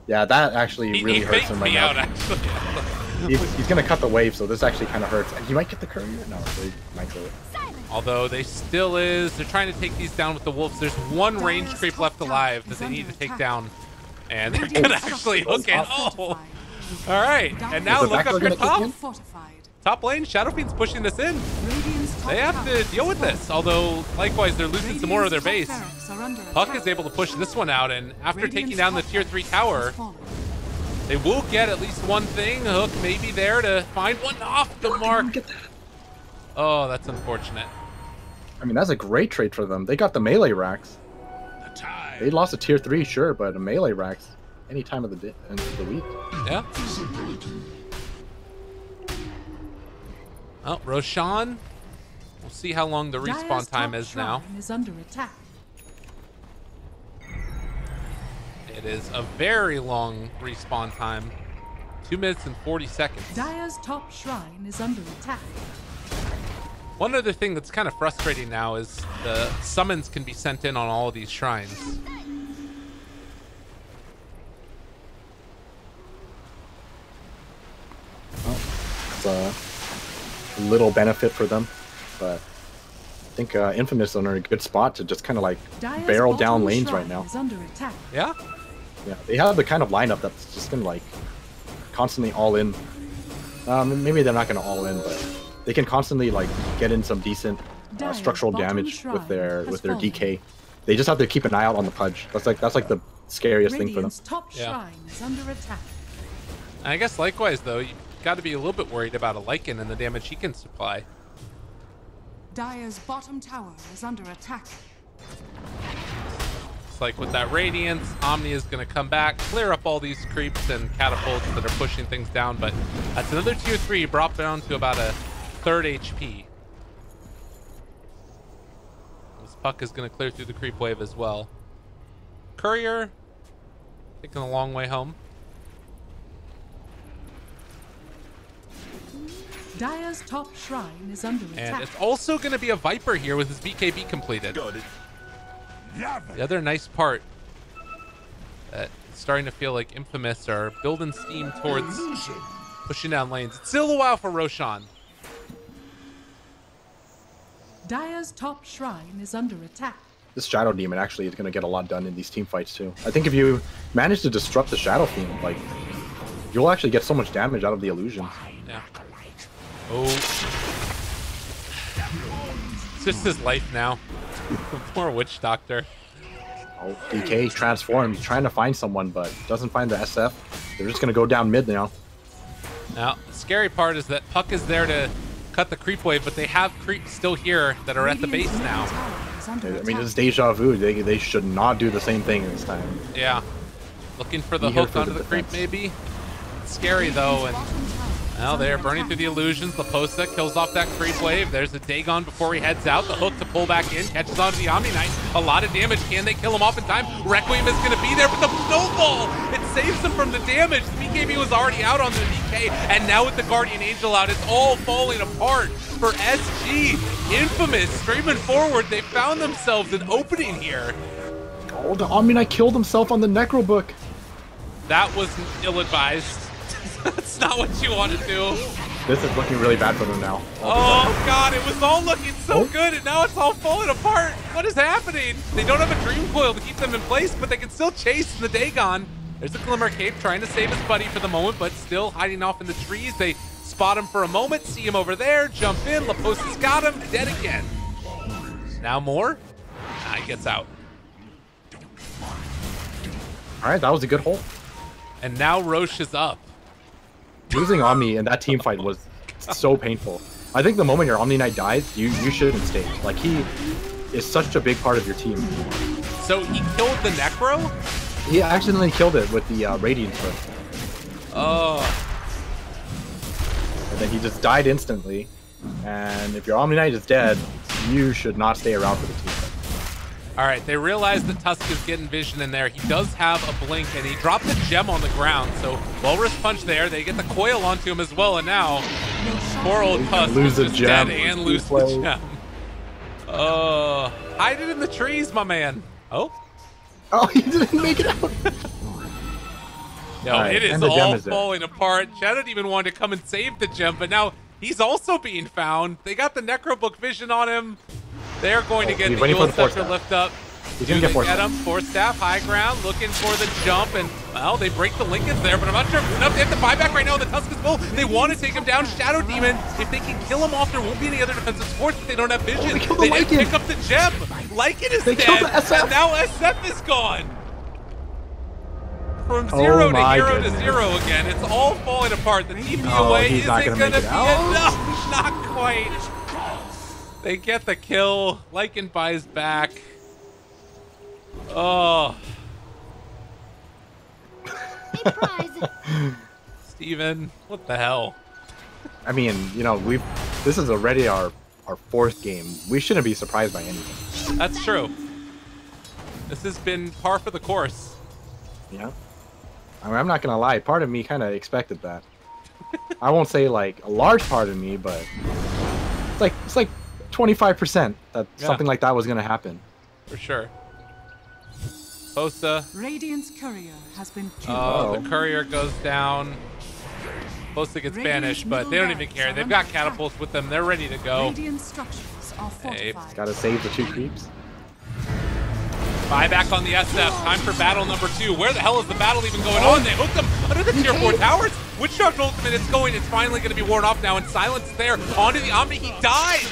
Yeah, that actually He really hurts him right me now. out, actually. He's gonna cut the wave, so this actually kind of hurts. And he might get the courier. No, so he might kill it. Although they still is. They're trying to take these down with the wolves. There's one range creep left alive that they need to take down. And they're gonna actually hook it. Oh! All right. And now look up your top. Top lane, Shadow Fiend's pushing this in. They have to deal with this. Although, likewise, they're losing some more of their base. Puck is able to push this one out. And after taking down the tier 3 tower, they will get at least one thing. Hook maybe there to find one off the mark. Oh, that's unfortunate. I mean, that's a great trade for them. They got the melee racks. They lost a tier 3, sure, but a melee racks any time of the week. Yeah. Oh, Roshan. We'll see how long the respawn time is now. Is under attack. It is a very long respawn time. 2 minutes and 40 seconds. Dire's top shrine is under attack. One other thing that's kind of frustrating now is the summons can be sent in on all of these shrines. Well, it's a little benefit for them, but I think Infamous are in a good spot to just kind of like Dire's barrel down bottom lanes shrine right now. is under attack. Yeah? Yeah, they have the kind of lineup that's just gonna like constantly all in. Maybe they're not gonna all in, but they can constantly like get in some decent structural damage with their DK. They just have to keep an eye out on the Pudge. That's like the scariest thing for them. Radiant's top shrine is under attack. I guess likewise though, you got to be a little bit worried about a Lycan and the damage he can supply. Dire's bottom tower is under attack. It's like with that Radiance, Omni is going to come back, clear up all these creeps and catapults that are pushing things down, but that's another tier 3 brought down to about a 3rd HP. This Puck is going to clear through the creep wave as well. Courier, taking a long way home. Dire's top shrine is under attack. And it's also going to be a Viper here with his BKB completed. The other nice part that it's starting to feel like Infamous are building steam towards pushing down lanes. It's still a while for Roshan. Dire's top shrine is under attack. This Shadow Demon actually is going to get a lot done in these team fights too. I think if you manage to disrupt the Shadow Fiend, like you'll actually get so much damage out of the illusions. Yeah. Oh. It's just his life now. Poor Witch Doctor. Oh, DK transforms, trying to find someone, but doesn't find the SF. They're just going to go down mid now. Now, the scary part is that Puck is there to cut the creep wave, but they have creeps still here that are at the base now. I mean, it's deja vu. They should not do the same thing this time. Yeah. Looking for the hook onto the creep, maybe. It's scary, though, and now they're burning through the illusions. Laposa kills off that creep wave. There's a Dagon before he heads out. The hook to pull back in. Catches onto the Omni Knight. A lot of damage. Can they kill him off in time? Requiem is going to be there, but the snowball! It saves them from the damage. The BKB was already out on the DK, and now with the Guardian Angel out, it's all falling apart for SG. Infamous streaming forward. They found themselves an opening here. Oh, the Omni Knight killed himself on the Necro Book. That was ill-advised. That's not what you want to do. This is looking really bad for them now. Oh god, it was all looking so good, and now it's all falling apart. What is happening? They don't have a Dream Coil to keep them in place, but they can still chase the Dagon. There's a Glimmer Cape trying to save his buddy for the moment, but still hiding off in the trees. They spot him for a moment, see him over there, jump in. Laposa's got him, dead again. Now more? Nah, he gets out. All right, that was a good hole. And now Roche is up. Losing Omni in that team fight was so painful. I think the moment your Omni Knight dies, you shouldn't stay. Like, he is such a big part of your team. So he killed the Necro? He accidentally killed it with the Radiant Foot. Oh. And then he just died instantly. And if your Omni Knight is dead, you should not stay around for the team fight. All right, they realize that Tusk is getting vision in there. He does have a blink, and he dropped the gem on the ground. So, Walrus Punch there. They get the coil onto him as well, and now poor old Tusk is just dead and lose the gem. Oh, hide it in the trees, my man. Oh. Oh, he didn't make it out. Yo, All right, it is and the gem all is there. falling apart. Shadow even wanted to come and save the gem, but now he's also being found. They got the Necrobook vision on him. They're going to get he's the waiting for Yule the Force Scepter Staff. lift up. He's gonna get Force Get Staff. him. Force Staff, high ground, looking for the jump, and, well, they break the Lincolns there, but I'm not sure if it's enough. They have to buy back right now. The Tusk is full. They want to take him down. Shadow Demon, if they can kill him off, there won't be any other defensive supports, but they don't have vision. they killed They the didn't Lycan. pick up the gem. Lycan is They dead, killed the SF. and now SF is gone. From 0 to my hero to goodness. 0 again. It's all falling apart. The TP Oh, away he's isn't not going gonna to make be it out. enough. Not quite. They get the kill. Lycan buys back. Oh. Big prize. Steven, what the hell? I mean, you know, this is already our fourth game. We shouldn't be surprised by anything. That's true. This has been par for the course. Yeah. I mean, I'm not gonna lie. Part of me kind of expected that. I won't say like a large part of me, but it's like 25% that Yeah. something like that was gonna happen. For sure. Bosa. Radiant's courier has been killed. Oh, Oh. the courier goes down. Bosa gets banished, but they don't even care. They've got catapults with them. They're ready to go. Radiant structures are Hey, fortified. Gotta save the 2 creeps. Buyback on the SF. Time for battle number 2. Where the hell is the battle even going on? They hooked them under the tier 4 towers. Witchcraft ultimate is going. It's finally going to be worn off now, and Silence is there. Onto the Omni. He dies.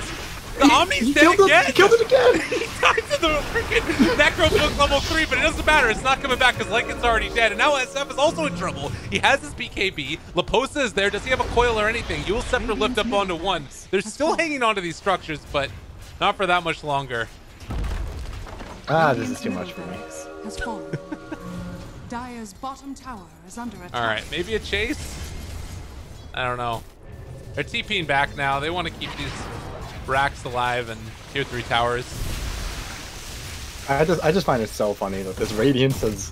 The Omni's He dead killed again. He killed it again. He died to the freaking Necrobook level 3, but it doesn't matter. It's not coming back because Lycan's already dead. And now SF is also in trouble. He has his BKB. Laposa is there. Does he have a coil or anything? Yule Scepter lift up onto 1. They're still hanging onto these structures, but not for that much longer. This is too much for me. Has fallen. Dire's bottom tower is under attack. All right, maybe a chase? I don't know. They're TPing back now. They want to keep these racks alive and tier 3 towers. I just find it so funny that this Radiance has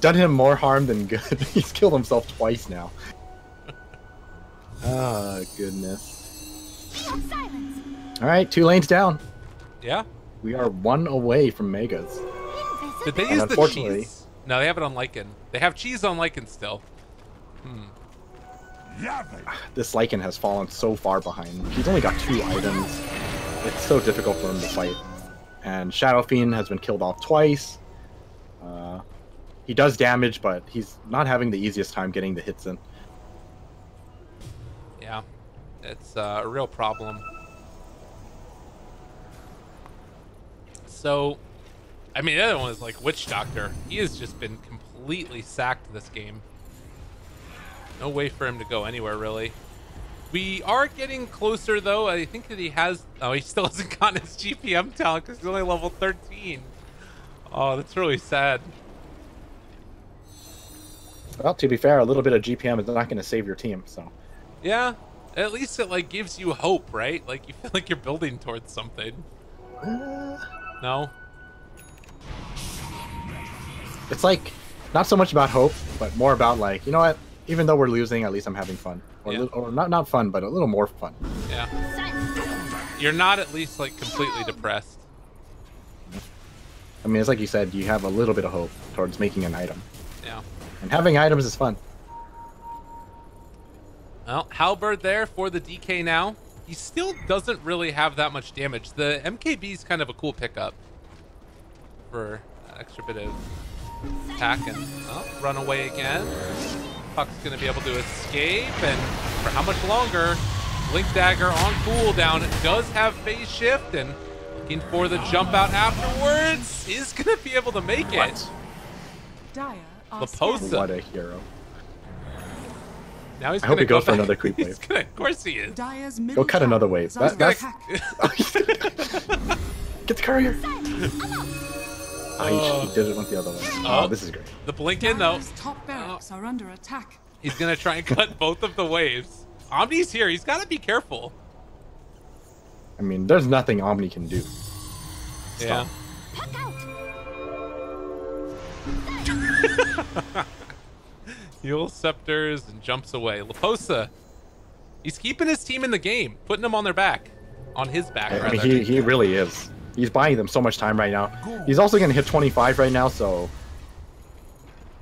done him more harm than good. He's killed himself twice now. Oh, goodness. Silence. All right, 2 lanes down. Yeah? We are 1 away from Megas. Did they And use the unfortunately- cheese? No, they have it on Lycan. They have cheese on Lycan still. This Lycan has fallen so far behind. He's only got 2 items. It's so difficult for him to fight. And Shadow Fiend has been killed off twice. He does damage, but he's not having the easiest time getting the hits in. Yeah, it's a real problem. So, I mean, the other one is like Witch Doctor. He has just been completely sacked this game. No way for him to go anywhere, really. We are getting closer, though. I think that he has... Oh, he still hasn't gotten his GPM talent because he's only level 13. Oh, that's really sad. Well, to be fair, a little bit of GPM is not going to save your team, so... Yeah, at least it like gives you hope, right? Like you feel like you're building towards something. No? It's like, not so much about hope, but more about like, you know what? Even though we're losing, at least I'm having fun. Or, Yeah. or not fun, but a little more fun. Yeah. Silence. You're not at least like completely depressed. I mean, it's like you said, you have a little bit of hope towards making an item. Yeah. And having items is fun. Well, Halberd there for the DK now. He still doesn't really have that much damage. The MKB is kind of a cool pickup for an extra bit of attack and run away again. Puck's gonna be able to escape, and for how much longer? Blink Dagger on cooldown. It does have phase shift, and looking for the jump out afterwards. Is gonna be able to make it. Dire are Laposa. scanning. What a hero. Now he's I hope gonna he goes go for back. another creep He's wave. gonna, of course he is. Dire's middle cut another tower wave. is under That's- attack. Get the courier! Oh, he did it went the other way. Oh. Oh, this is great. The blink in though. Dire's top barracks are under attack. He's gonna try and cut both of the waves. Omni's here. He's gotta be careful. I mean, there's nothing Omni can do. Yeah. Puck out. Yule scepters and jumps away. Laposa. He's keeping his team in the game, putting them on their back. On his back, I rather. mean, he really is. He's buying them so much time right now. He's also going to hit 25 right now, so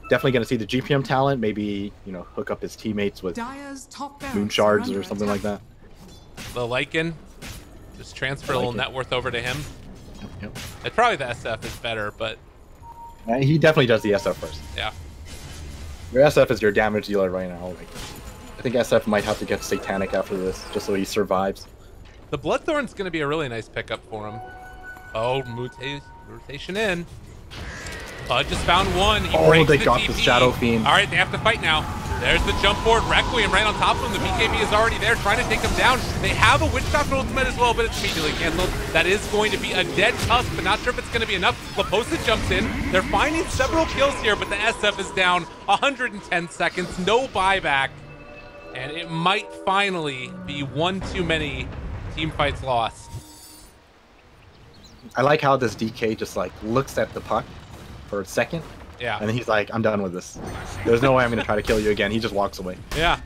definitely going to see the GPM talent. Maybe, you know, hook up his teammates with Dire's top moon barracks shards are or under something like attack. that. The Lycan. Just transfer a little Lycan. net worth over to him. Yep. And probably the SF is better, but He definitely does the SF first. yeah. Your SF is your damage dealer right now. Like, I think SF might have to get Satanic after this, just so he survives. The Bloodthorn's going to be a really nice pickup for him. Oh, rotation in. Just found one. He breaks they the got TP. the Shadow Fiend. All right, they have to fight now. There's the jump forward. Requiem right on top of him. The BKB is already there trying to take him down. They have a Witch Doctor ultimate as well, but it's immediately canceled. That is going to be a dead tusk, but not sure if it's going to be enough. Laposa jumps in. They're finding several kills here, but the SF is down 110 seconds. No buyback. And it might finally be one too many team fights lost. I like how this DK just like looks at the puck for a second, Yeah. and he's like, I'm done with this. There's no way I'm going to try to kill you again. He just walks away. Yeah.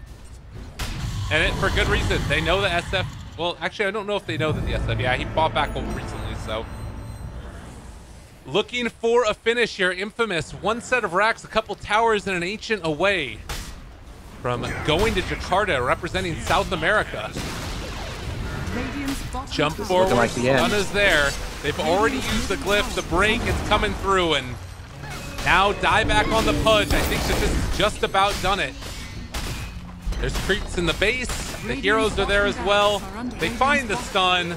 And it for good reason. They know the SF. Well, actually, I don't know if they know that the SF. Yeah, he bought back recently, so. Looking for a finish here. Infamous. One set of racks, a couple towers, and an ancient away from going to Jakarta, representing South America. Radiant's bottom Jump tower forward. like the end. Sun is there. They've already used the glyph. The break is coming through, and now die back on the Pudge. I think that this is just about done it. There's creeps in the base. The heroes are there as well. They find the stun.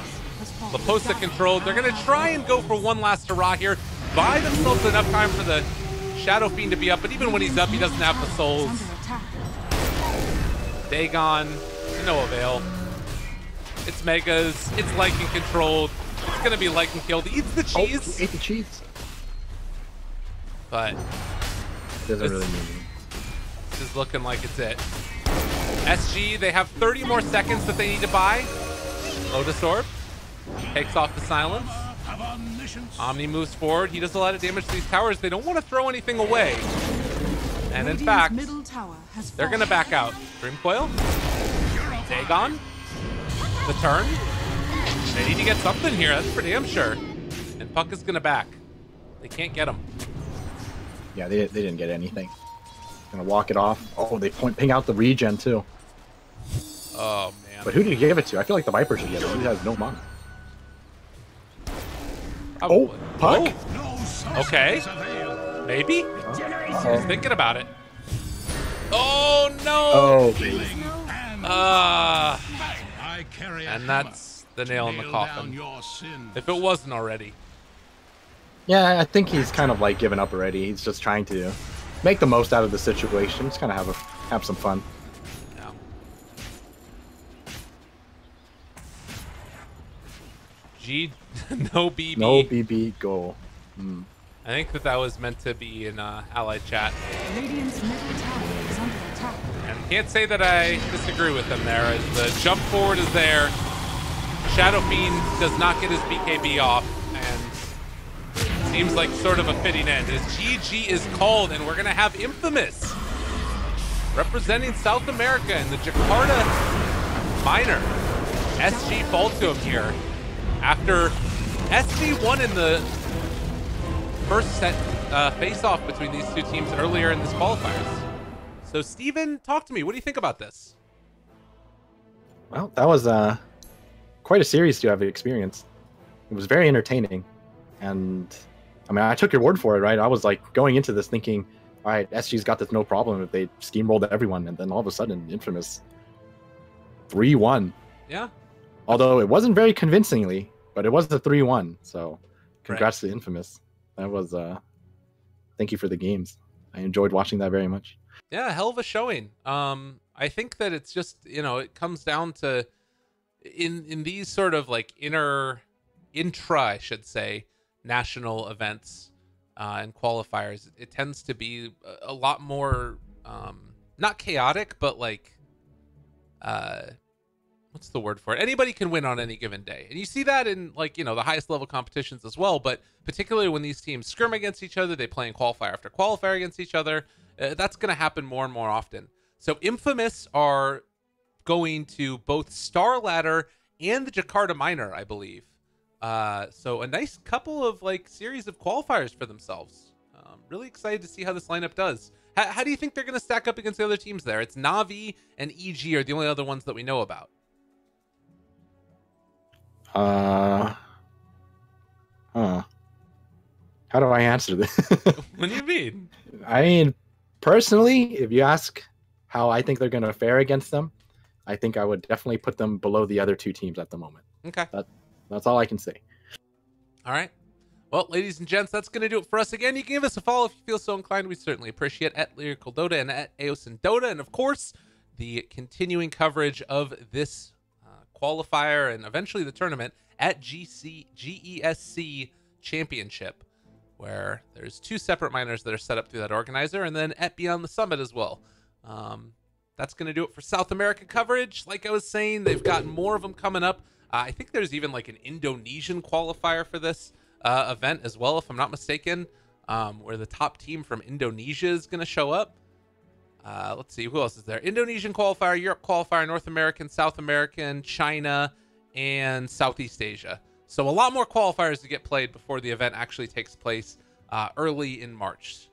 Laposa controlled. They're going to try and go for one last hurrah here. Buy themselves enough time for the Shadow Fiend to be up, but even when he's up, he doesn't have the souls. under attack. Dagon, to no avail. It's Megas. It's Lycan controlled. It's going to be Lycan killed. He eats the Oh, cheese. he ate the cheese. But Doesn't This- really mean. this is looking like it's it. SG, they have 30 more seconds that they need to buy. Lotus Orb takes off the silence. Omni moves forward. He does a lot of damage to these towers. They don't want to throw anything away. And in Radiant's fact, middle tower has they're going to fallen. back out. Dream Coil. Dagon. The turn. They need to get something here. That's for damn sure. And Puck is going to back. They can't get him. Yeah, they didn't get anything. Gonna walk it off. Oh, they ping out the regen too. Oh, man. But who did he give it to? I feel like the Viper should get it. He has no mana. Probably. Puck? Oh, okay. Maybe. He's thinking about it. Oh, no. Oh, baby. And that's the nail in the coffin. If it wasn't already. Yeah, I think he's kind of like given up already. He's just trying to make the most out of the situation. Just kind of have some fun. Yeah. G, no BB. No BB goal. Mm. I think that was meant to be in allied chat. Radiant's middle tower is under attack. And can't say that I disagree with him there, as the jump forward is there. Shadow Fiend does not get his BKB off, and seems like sort of a fitting end. His GG is called, and we're going to have Infamous representing South America in the Jakarta Minor. SG fall to him here after SG won in the first set face-off between these two teams earlier in this qualifiers. So, Steven, talk to me. What do you think about this? Well, that was quite a series to have experienced. It was very entertaining, and I mean, I took your word for it, right? I was like going into this thinking, all right, SG's got this no problem if they steamrolled everyone, and then all of a sudden, Infamous 3-1. Yeah. Although it wasn't very convincingly, but it was the 3-1. So, congrats to Infamous. That was thank you for the games. I enjoyed watching that very much. Yeah, hell of a showing. I think that it's just, you know, it comes down to in these sort of like intra, I should say, national events and qualifiers, it tends to be a lot more not chaotic, but like what's the word for it? Anybody can win on any given day. And you see that in, like, you know, the highest level competitions as well, but particularly when these teams scrim against each other, they play in qualifier after qualifier against each other. That's going to happen more and more often. So Infamous are going to both Star Ladder and the Jakarta Minor, I believe. So a nice couple of like series of qualifiers for themselves. Really excited to see how this lineup does. How do you think they're going to stack up against the other teams there? It's Navi and EG are the only other ones that we know about. Huh. How do I answer this? What do you mean? I mean, personally, if you ask how I think they're going to fare against them, I think I would definitely put them below the other two teams at the moment. Okay. That's all I can say. All right. Well, ladies and gents, that's going to do it for us. Again, you can give us a follow if you feel so inclined. We certainly appreciate it at Lyrical Dota and at Aosin Dota. And of course, the continuing coverage of this qualifier and eventually the tournament at GESC Championship, where there's 2 separate minors that are set up through that organizer, and then at Beyond the Summit as well. That's going to do it for South America coverage. Like I was saying, they've got more of them coming up. I think there's even like an Indonesian qualifier for this event as well, if I'm not mistaken, where the top team from Indonesia is going to show up. Let's see, who else is there? Indonesian qualifier, Europe qualifier, North American, South American, China, and Southeast Asia. So a lot more qualifiers to get played before the event actually takes place early in March.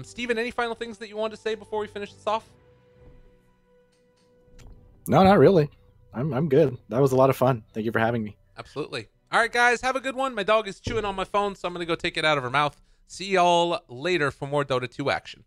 Steven, any final things that you want to say before we finish this off? No, not really. I'm good. That was a lot of fun. Thank you for having me. Absolutely. All right, guys, have a good one. My dog is chewing on my phone, so I'm going to go take it out of her mouth. See y'all later for more Dota 2 action.